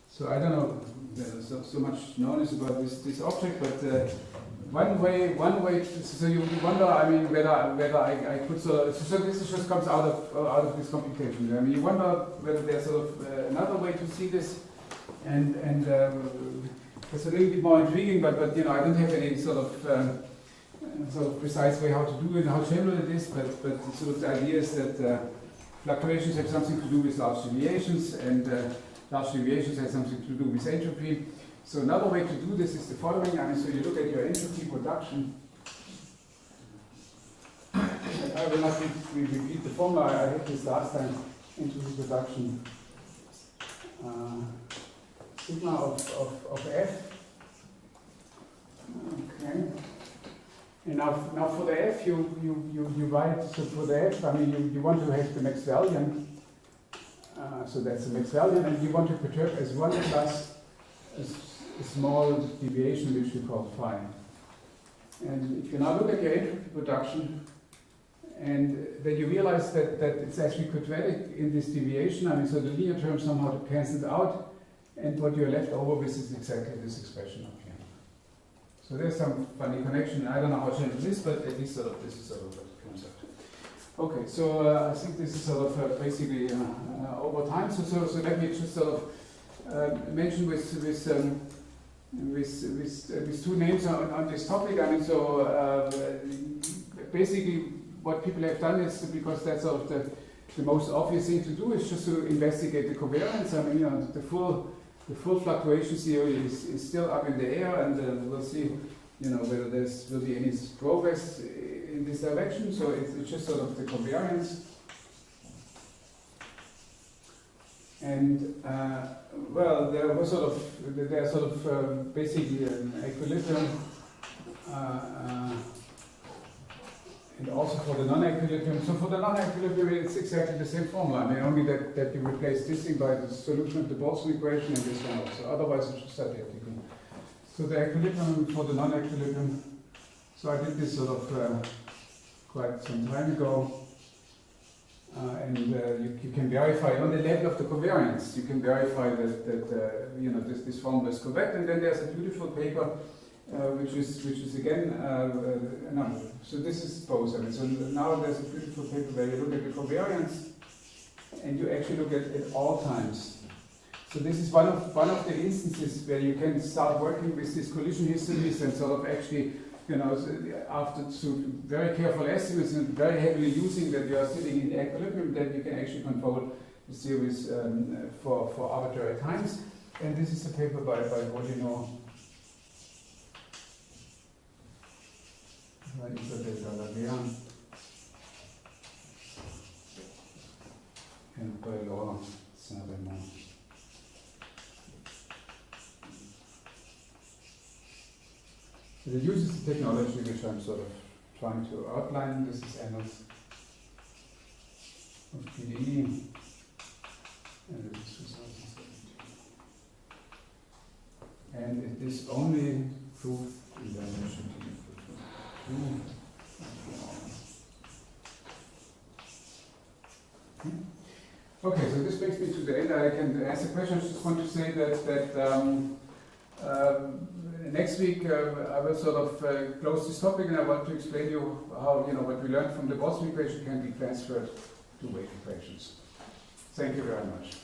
So I don't know, there's so much knowledge about this object, but one way. So you wonder, I mean, whether I could sort of. So this just comes out of this computation. I mean, you wonder whether there's sort of another way to see this, and it's a little bit more intriguing. But you know, I don't have any sort of precise way how to do it, how general it is. But sort of the idea is that fluctuations have something to do with large deviations, and large deviations have something to do with entropy. So another way to do this is the following. I mean, so you look at your entropy production. I will not repeat the formula. I had this last time. Entropy production sigma of f. Okay. And now for the f, you write, so for the f, I mean, you want to have the Maxwellian, so that's the Maxwellian, and you want to perturb as 1 plus a small deviation which we call phi. And if you now look at your entropy production, and then you realize that it's actually quadratic in this deviation, I mean, so the linear term somehow cancels out, and what you're left over with is exactly this expression up here. So there's some funny connection. I don't know how general it is, but at least this is sort of what it comes out. Okay, so I think this is sort of basically over time. So let me just sort of mention with two names on this topic. I mean, so basically what people have done is, because that's sort of the most obvious thing to do, is just to investigate the covariance. I mean, you know, the full fluctuation theory is still up in the air, and we'll see, you know, whether will be any progress in this direction. So it's just sort of the covariance. And well, there are sort of basically an equilibrium, and also for the non-equilibrium. So for the non-equilibrium, it's exactly the same formula. I mean, only that you replace this thing by the solution of the Boltzmann equation and this one also. Otherwise, it's just identical. So the equilibrium for the non-equilibrium. So I did this sort of quite some time ago. And you can verify on the level of the covariance. You can verify that you know, this formula is correct. And then there's a beautiful paper which is again no. So this is both. I mean, so now there's a beautiful paper where you look at the covariance and you actually look at all times. So this is one of the instances where you can start working with these collision histories and sort of actually, you know, after very careful estimates and very heavily using that you are sitting in equilibrium, then you can actually control the series for arbitrary times. And this is a paper by Rodino and by Laura Saint-Raymond. So it uses the technology which I'm sort of trying to outline. This is annals of PDE, and this is 2017. And it is only proved in dimension T. Okay, so this brings me to the end. I can answer questions. I just want to say that next week I will sort of close this topic, and I want to explain to you how, you know, what we learned from the Boltzmann equation can be transferred to wave equations. Thank you very much.